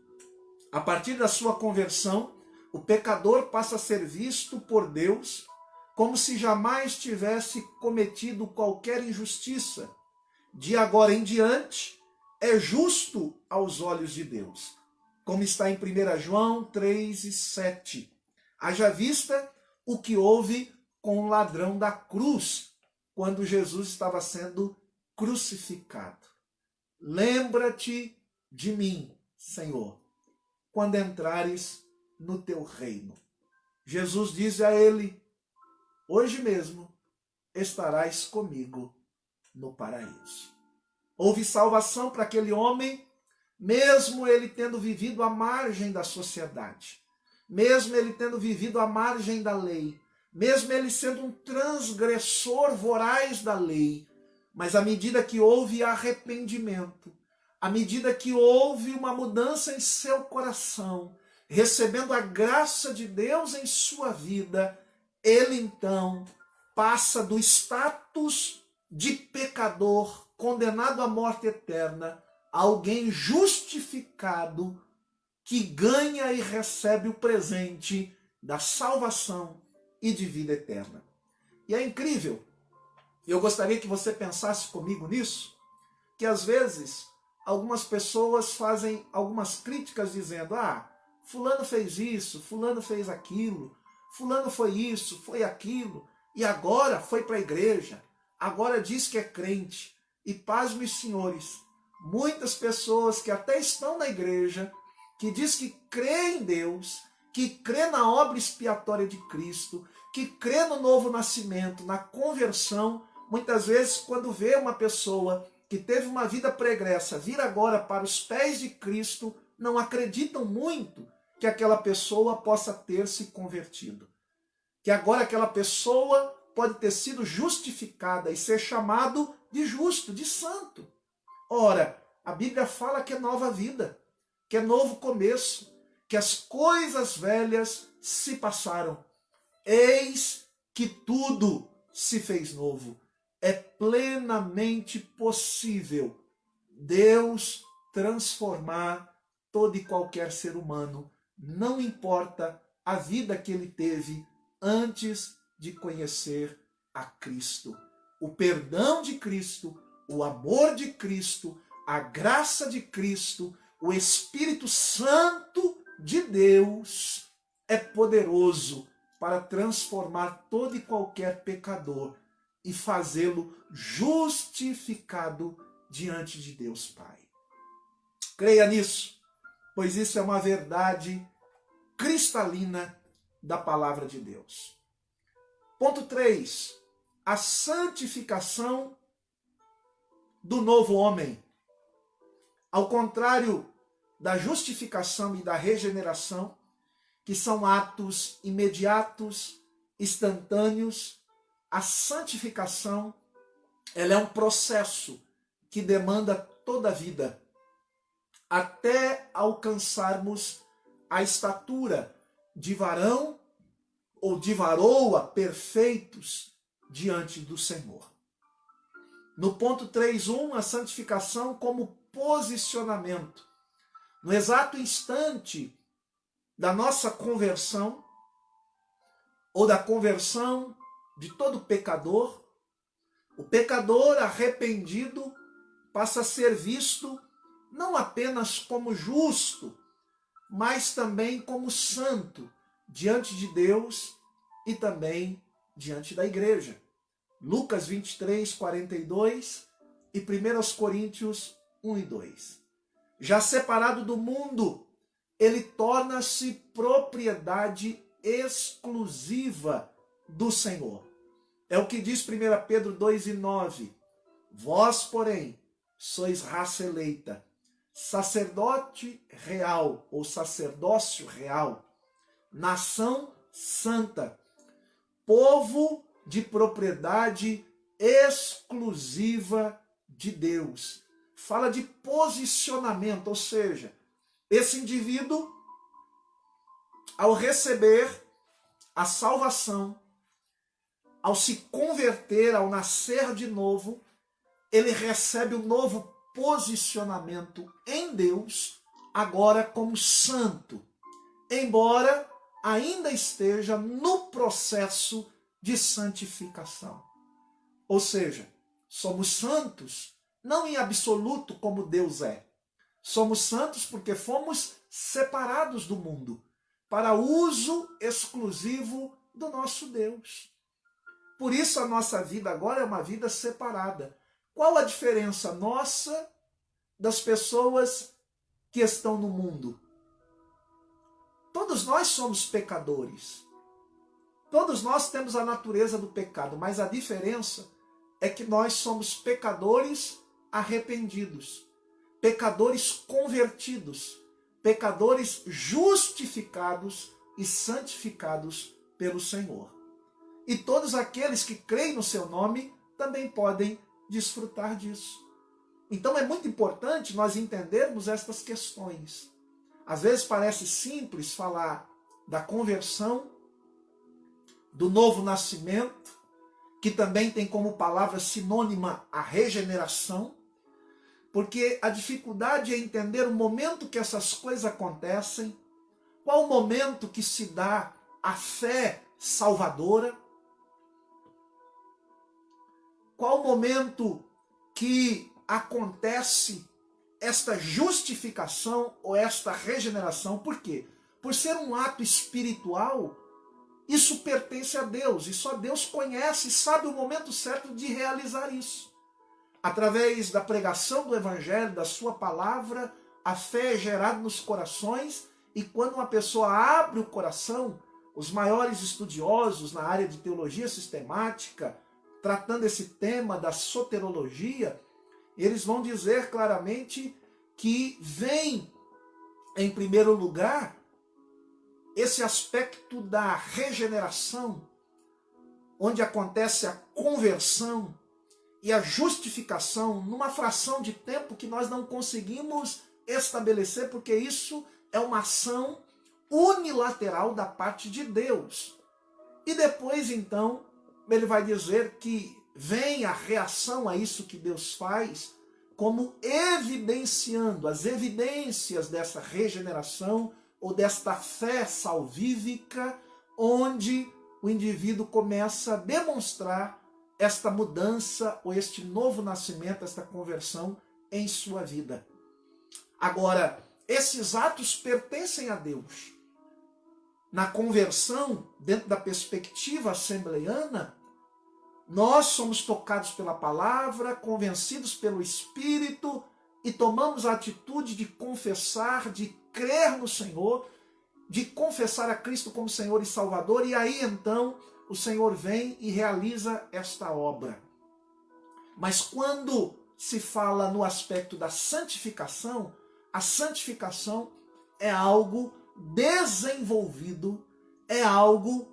A partir da sua conversão, o pecador passa a ser visto por Deus como se jamais tivesse cometido qualquer injustiça. De agora em diante, é justo aos olhos de Deus. Como está em 1 João 3:7. Haja vista o que houve com o ladrão da cruz, quando Jesus estava sendo crucificado. Lembra-te de mim, Senhor, quando entrares no teu reino. Jesus diz a ele, hoje mesmo estarás comigo no paraíso. Houve salvação para aquele homem, mesmo ele tendo vivido à margem da sociedade, mesmo ele tendo vivido à margem da lei, mesmo ele sendo um transgressor voraz da lei. Mas à medida que houve arrependimento, à medida que houve uma mudança em seu coração, recebendo a graça de Deus em sua vida, ele então passa do status de pecador, condenado à morte eterna, a alguém justificado, que ganha e recebe o presente da salvação e de vida eterna. E é incrível, eu gostaria que você pensasse comigo nisso, que às vezes algumas pessoas fazem algumas críticas dizendo, fulano fez isso, fulano fez aquilo, fulano foi isso, foi aquilo, e agora foi para a igreja, agora diz que é crente. E pasmem os senhores, muitas pessoas que até estão na igreja, que diz que crê em Deus, que crê na obra expiatória de Cristo, que crê no novo nascimento, na conversão, muitas vezes quando vê uma pessoa que teve uma vida pregressa vir agora para os pés de Cristo, não acreditam muito que aquela pessoa possa ter se convertido. Que agora aquela pessoa pode ter sido justificada e ser chamado de justo, de santo. Ora, a Bíblia fala que é nova vida, que é novo começo, que as coisas velhas se passaram. Eis que tudo se fez novo. É plenamente possível Deus transformar todo e qualquer ser humano, não importa a vida que ele teve antes de conhecer a Cristo. O perdão de Cristo, o amor de Cristo, a graça de Cristo, o Espírito Santo de Deus é poderoso para transformar todo e qualquer pecador e fazê-lo justificado diante de Deus Pai. Creia nisso, pois isso é uma verdade cristalina da palavra de Deus. Ponto 3. A santificação do novo homem. Ao contrário da justificação e da regeneração, que são atos imediatos, instantâneos, a santificação, ela é um processo que demanda toda a vida, até alcançarmos a estatura de varão ou de varoa perfeitos diante do Senhor. No ponto 3.1, a santificação como posicionamento. No exato instante da nossa conversão, ou da conversão de todo pecador, o pecador arrependido passa a ser visto não apenas como justo, mas também como santo diante de Deus e também diante da igreja. Lucas 23, 42 e 1 Coríntios 1 e 2. Já separado do mundo, ele torna-se propriedade exclusiva do Senhor. É o que diz 1 Pedro 2 e 9. Vós, porém, sois raça eleita, sacerdote real ou sacerdócio real, nação santa, povo de propriedade exclusiva de Deus. Fala de posicionamento, ou seja, esse indivíduo, ao receber a salvação, ao se converter, ao nascer de novo, ele recebe um novo posicionamento em Deus, agora como santo, embora ainda esteja no processo de santificação. Ou seja, somos santos não em absoluto como Deus é. Somos santos porque fomos separados do mundo para uso exclusivo do nosso Deus. Por isso a nossa vida agora é uma vida separada. Qual a diferença nossa das pessoas que estão no mundo? Todos nós somos pecadores. Todos nós temos a natureza do pecado, mas a diferença é que nós somos pecadores arrependidos, pecadores convertidos, pecadores justificados e santificados pelo Senhor. E todos aqueles que creem no seu nome também podem desfrutar disso. Então é muito importante nós entendermos estas questões. Às vezes parece simples falar da conversão, do novo nascimento, que também tem como palavra sinônima a regeneração, porque a dificuldade é entender o momento que essas coisas acontecem, qual o momento que se dá a fé salvadora, qual o momento que acontece esta justificação ou esta regeneração. Por quê? Por ser um ato espiritual, isso pertence a Deus, e só Deus conhece e sabe o momento certo de realizar isso. Através da pregação do Evangelho, da sua palavra, a fé é gerada nos corações, e quando uma pessoa abre o coração, os maiores estudiosos na área de teologia sistemática, tratando esse tema da soterologia, eles vão dizer claramente que vem, em primeiro lugar, esse aspecto da regeneração, onde acontece a conversão e a justificação numa fração de tempo que nós não conseguimos estabelecer, porque isso é uma ação unilateral da parte de Deus. E depois, então, ele vai dizer que vem a reação a isso que Deus faz, como evidenciando as evidências dessa regeneração ou desta fé salvífica, onde o indivíduo começa a demonstrar esta mudança ou este novo nascimento, esta conversão em sua vida. Agora, esses atos pertencem a Deus. Na conversão, dentro da perspectiva assembleiana, nós somos tocados pela palavra, convencidos pelo Espírito e tomamos a atitude de confessar, de crer no Senhor, de confessar a Cristo como Senhor e Salvador, e aí então o Senhor vem e realiza esta obra. Mas quando se fala no aspecto da santificação, a santificação é algo desenvolvido, é algo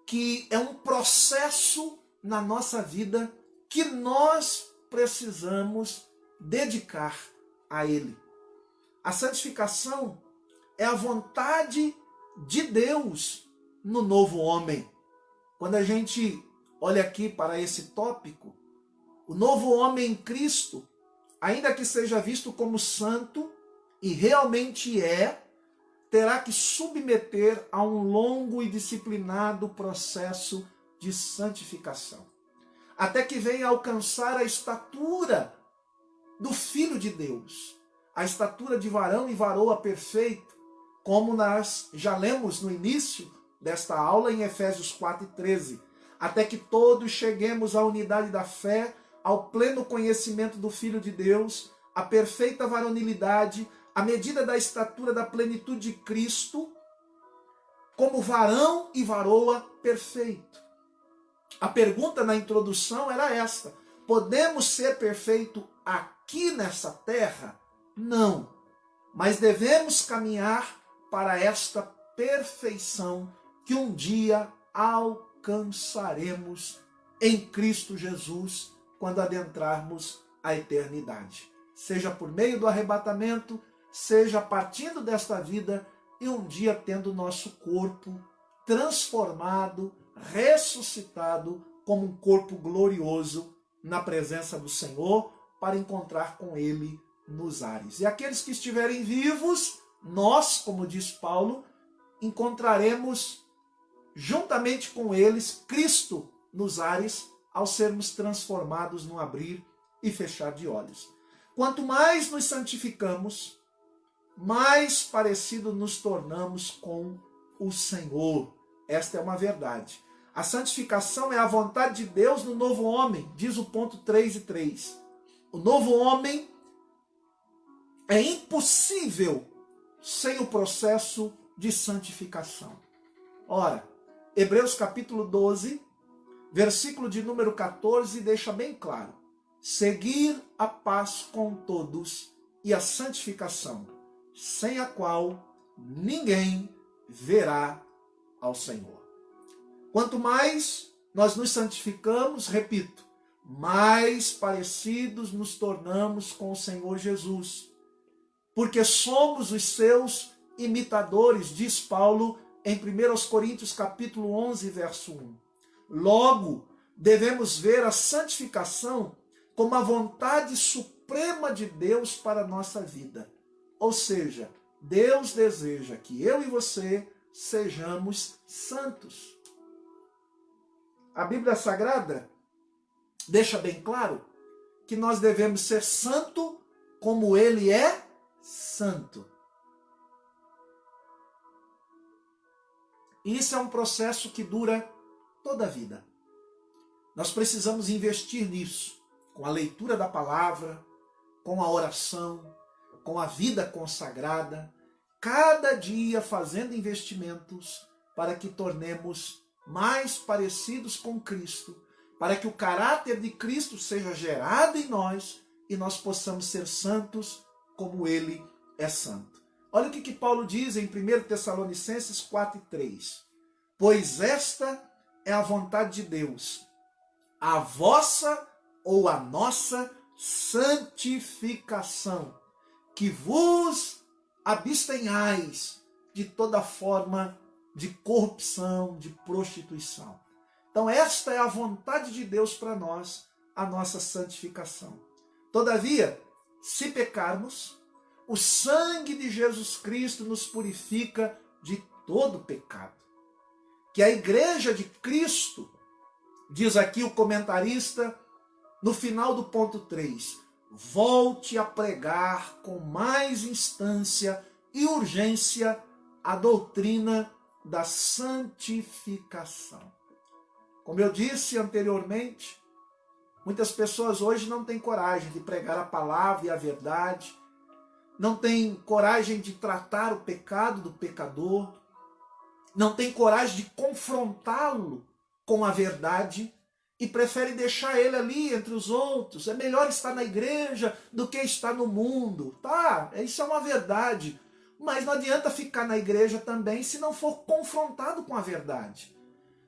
que é um processo na nossa vida que nós precisamos dedicar a Ele. A santificação é a vontade de Deus no novo homem. Quando a gente olha aqui para esse tópico, o novo homem em Cristo, ainda que seja visto como santo, e realmente terá que submeter a um longo e disciplinado processo de santificação, até que venha alcançar a estatura do Filho de Deus, a estatura de varão e varoa perfeito, como nós já lemos no início desta aula em Efésios 4:13, até que todos cheguemos à unidade da fé, ao pleno conhecimento do Filho de Deus, à perfeita varonilidade, à medida da estatura da plenitude de Cristo, como varão e varoa perfeito. A pergunta na introdução era esta: podemos ser perfeitos aqui nessa terra? Não. Mas devemos caminhar para esta perfeição que um dia alcançaremos em Cristo Jesus quando adentrarmos a eternidade. Seja por meio do arrebatamento, seja partindo desta vida e um dia tendo nosso corpo transformado, ressuscitado como um corpo glorioso na presença do Senhor para encontrar com Ele nos ares. E aqueles que estiverem vivos, nós, como diz Paulo, encontraremos juntamente com eles Cristo nos ares ao sermos transformados no abrir e fechar de olhos. Quanto mais nos santificamos, mais parecido nos tornamos com o Senhor. Esta é uma verdade. A santificação é a vontade de Deus no novo homem, diz o ponto 3:3. O novo homem é impossível sem o processo de santificação. Ora, Hebreus capítulo 12, versículo de número 14, deixa bem claro: seguir a paz com todos e a santificação, sem a qual ninguém verá ao Senhor. Quanto mais nós nos santificamos, repito, mais parecidos nos tornamos com o Senhor Jesus, porque somos os seus imitadores, diz Paulo em 1 Coríntios capítulo 11, verso 1. Logo, devemos ver a santificação como a vontade suprema de Deus para a nossa vida. Ou seja, Deus deseja que eu e você sejamos santos. A Bíblia Sagrada deixa bem claro que nós devemos ser santo como Ele é santo. E isso é um processo que dura toda a vida. Nós precisamos investir nisso, com a leitura da palavra, com a oração, com a vida consagrada, cada dia fazendo investimentos para que tornemos mais parecidos com Cristo, para que o caráter de Cristo seja gerado em nós e nós possamos ser santos como Ele é santo. Olha o que Paulo diz em 1 Tessalonicenses 4:3. Pois esta é a vontade de Deus, a vossa ou a nossa santificação, que vos abstenhais de toda forma de corrupção, de prostituição. Então esta é a vontade de Deus para nós, a nossa santificação. Todavia, se pecarmos, o sangue de Jesus Cristo nos purifica de todo pecado. Que a igreja de Cristo, diz aqui o comentarista, no final do ponto 3, volte a pregar com mais instância e urgência a doutrina da santificação. Como eu disse anteriormente, muitas pessoas hoje não têm coragem de pregar a palavra e a verdade, não têm coragem de tratar o pecado do pecador, não têm coragem de confrontá-lo com a verdade e prefere deixar ele ali entre os outros. É melhor estar na igreja do que estar no mundo. Tá, isso é uma verdade. Mas não adianta ficar na igreja também se não for confrontado com a verdade.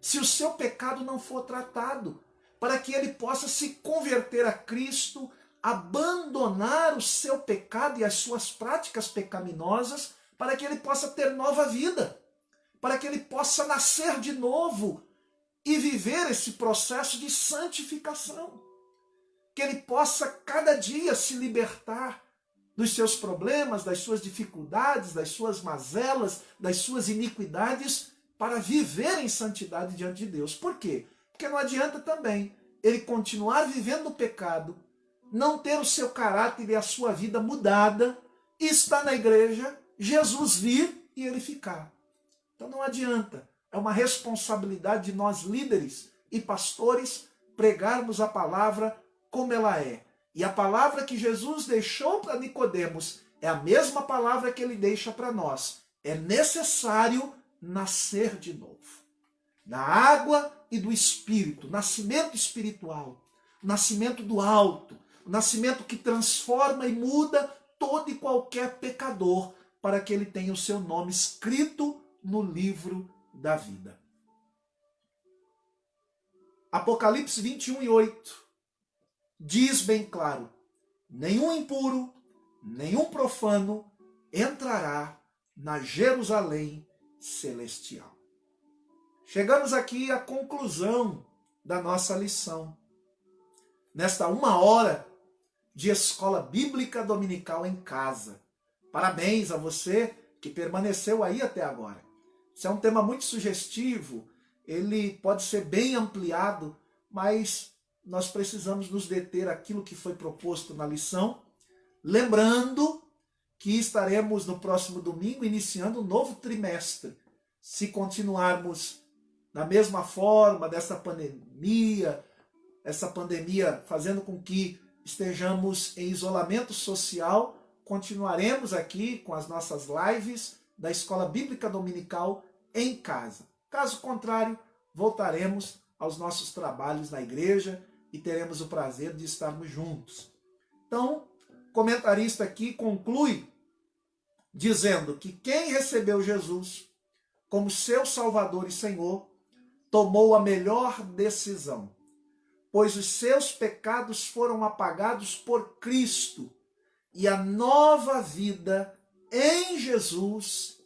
Se o seu pecado não for tratado, para que ele possa se converter a Cristo, abandonar o seu pecado e as suas práticas pecaminosas, para que ele possa ter nova vida, para que ele possa nascer de novo e viver esse processo de santificação. Que ele possa cada dia se libertar dos seus problemas, das suas dificuldades, das suas mazelas, das suas iniquidades, para viver em santidade diante de Deus. Por quê? Porque não adianta também ele continuar vivendo no pecado, não ter o seu caráter e a sua vida mudada, e estar na igreja, Jesus vir e ele ficar. Então não adianta. É uma responsabilidade de nós líderes e pastores pregarmos a palavra como ela é. E a palavra que Jesus deixou para Nicodemos é a mesma palavra que ele deixa para nós. É necessário nascer de novo. Da água e do Espírito, nascimento espiritual, nascimento do alto, o nascimento que transforma e muda todo e qualquer pecador para que ele tenha o seu nome escrito no livro da vida. Apocalipse 21:8 diz bem claro: nenhum impuro, nenhum profano entrará na Jerusalém celestial. Chegamos aqui à conclusão da nossa lição. Nesta 1 hora de escola bíblica dominical em casa. Parabéns a você que permaneceu aí até agora. Isso é um tema muito sugestivo, ele pode ser bem ampliado, mas nós precisamos nos deter àquilo que foi proposto na lição, lembrando que estaremos no próximo domingo iniciando um novo trimestre. Se continuarmos da mesma forma dessa pandemia, essa pandemia fazendo com que estejamos em isolamento social, continuaremos aqui com as nossas lives da Escola Bíblica Dominical em casa. Caso contrário, voltaremos aos nossos trabalhos na igreja e teremos o prazer de estarmos juntos. Então, o comentarista aqui conclui dizendo que quem recebeu Jesus como seu Salvador e Senhor tomou a melhor decisão, pois os seus pecados foram apagados por Cristo e a nova vida em Jesus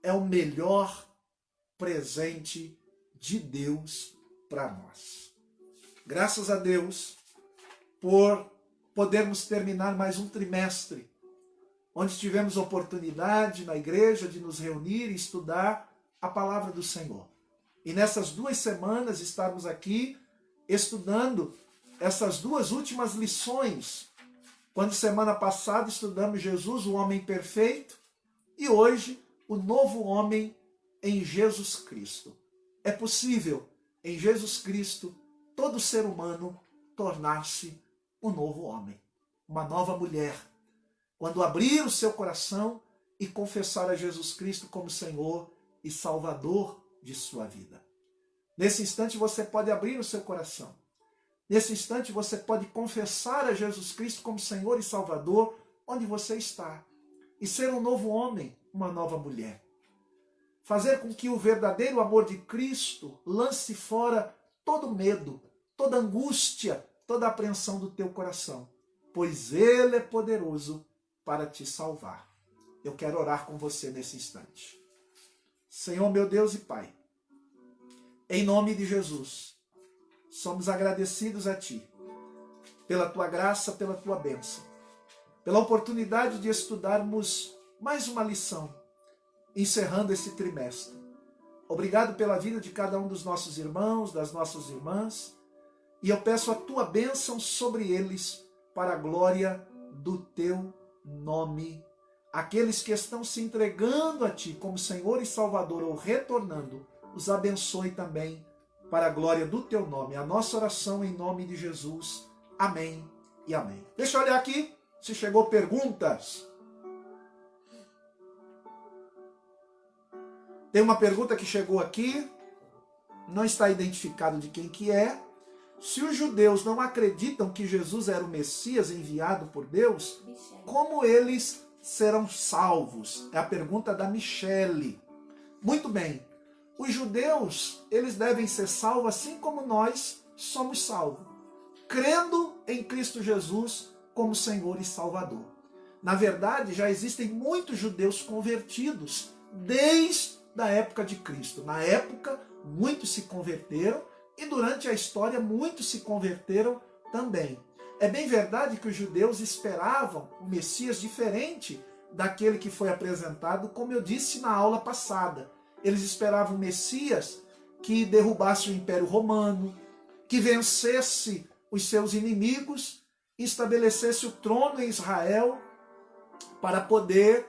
é o melhor presente de Deus para nós. Graças a Deus por podermos terminar mais um trimestre, onde tivemos oportunidade na igreja de nos reunir e estudar a palavra do Senhor. E nessas 2 semanas estarmos aqui estudando essas 2 últimas lições, quando semana passada estudamos Jesus, o homem perfeito, e hoje o novo homem em Jesus Cristo. É possível, em Jesus Cristo, todo ser humano tornar-se um novo homem, uma nova mulher, quando abrir o seu coração e confessar a Jesus Cristo como Senhor e Salvador de sua vida. Nesse instante você pode abrir o seu coração. Nesse instante você pode confessar a Jesus Cristo como Senhor e Salvador onde você está e ser um novo homem, uma nova mulher. Fazer com que o verdadeiro amor de Cristo lance fora todo medo, toda angústia, toda apreensão do teu coração, pois Ele é poderoso para te salvar. Eu quero orar com você nesse instante. Senhor, meu Deus e Pai, em nome de Jesus, somos agradecidos a Ti, pela Tua graça, pela Tua bênção, pela oportunidade de estudarmos mais uma lição, encerrando esse trimestre. Obrigado pela vida de cada um dos nossos irmãos, das nossas irmãs, e eu peço a Tua bênção sobre eles, para a glória do Teu nome. Aqueles que estão se entregando a Ti como Senhor e Salvador ou retornando, os abençoe também para a glória do Teu nome. A nossa oração em nome de Jesus. Amém e amém. Deixa eu olhar aqui se chegou perguntas. Tem uma pergunta que chegou aqui. não está identificado de quem que é. Se os judeus não acreditam que Jesus era o Messias enviado por Deus, como eles serão salvos? É a pergunta da Michele. Muito bem. Os judeus, eles devem ser salvos assim como nós somos salvos, crendo em Cristo Jesus como Senhor e Salvador. Na verdade, já existem muitos judeus convertidos desde a época de Cristo. Na época, muitos se converteram e durante a história, muitos se converteram também. É bem verdade que os judeus esperavam um Messias diferente daquele que foi apresentado, como eu disse na aula passada. Eles esperavam um Messias que derrubasse o Império Romano, que vencesse os seus inimigos e estabelecesse o trono em Israel para poder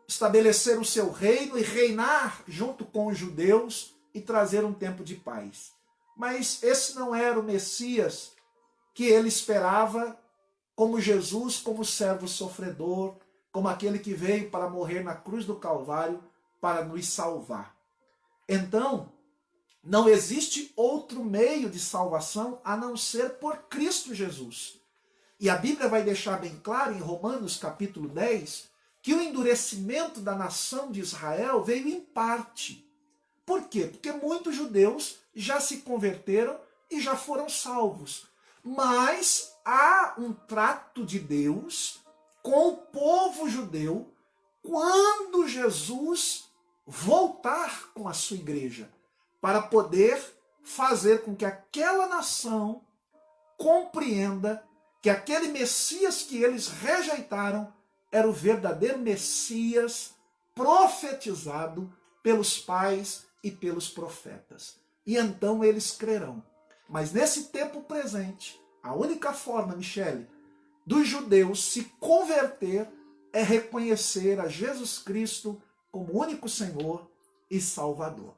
estabelecer o seu reino e reinar junto com os judeus e trazer um tempo de paz. Mas esse não era o Messias que ele esperava, como Jesus, como servo sofredor, como aquele que veio para morrer na cruz do Calvário para nos salvar. Então, não existe outro meio de salvação a não ser por Cristo Jesus. E a Bíblia vai deixar bem claro em Romanos capítulo 10 que o endurecimento da nação de Israel veio em parte. Por quê? Porque muitos judeus já se converteram e já foram salvos. Mas há um trato de Deus com o povo judeu quando Jesus voltar com a sua igreja, para poder fazer com que aquela nação compreenda que aquele Messias que eles rejeitaram era o verdadeiro Messias profetizado pelos pais e pelos profetas. E então eles crerão. Mas nesse tempo presente, a única forma, Michele, dos judeus se converter é reconhecer a Jesus Cristo como único Senhor e Salvador.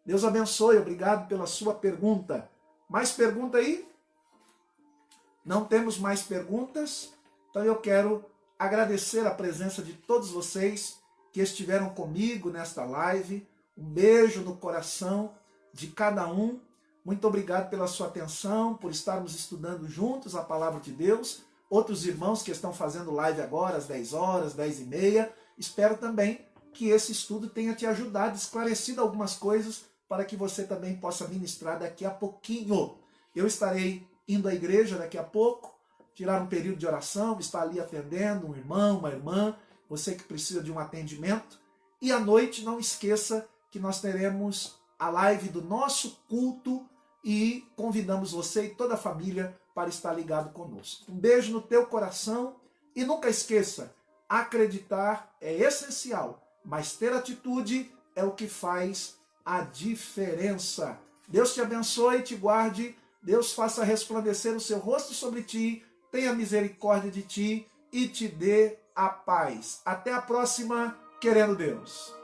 Deus abençoe, obrigado pela sua pergunta. Mais pergunta aí? Não temos mais perguntas? Então eu quero agradecer a presença de todos vocês que estiveram comigo nesta live. Um beijo no coração de cada um. Muito obrigado pela sua atenção, por estarmos estudando juntos a palavra de Deus. Outros irmãos que estão fazendo live agora às 10 horas, 10h30. Espero também que esse estudo tenha te ajudado, esclarecido algumas coisas para que você também possa ministrar daqui a pouquinho. Eu estarei indo à igreja daqui a pouco, tirar um período de oração, estar ali atendendo um irmão, uma irmã, você que precisa de um atendimento. E à noite, não esqueça que nós teremos a live do nosso culto e convidamos você e toda a família para estar ligado conosco. Um beijo no teu coração e nunca esqueça, acreditar é essencial, mas ter atitude é o que faz a diferença. Deus te abençoe e te guarde. Deus faça resplandecer o seu rosto sobre ti, tenha misericórdia de ti e te dê a paz. Até a próxima, querendo Deus.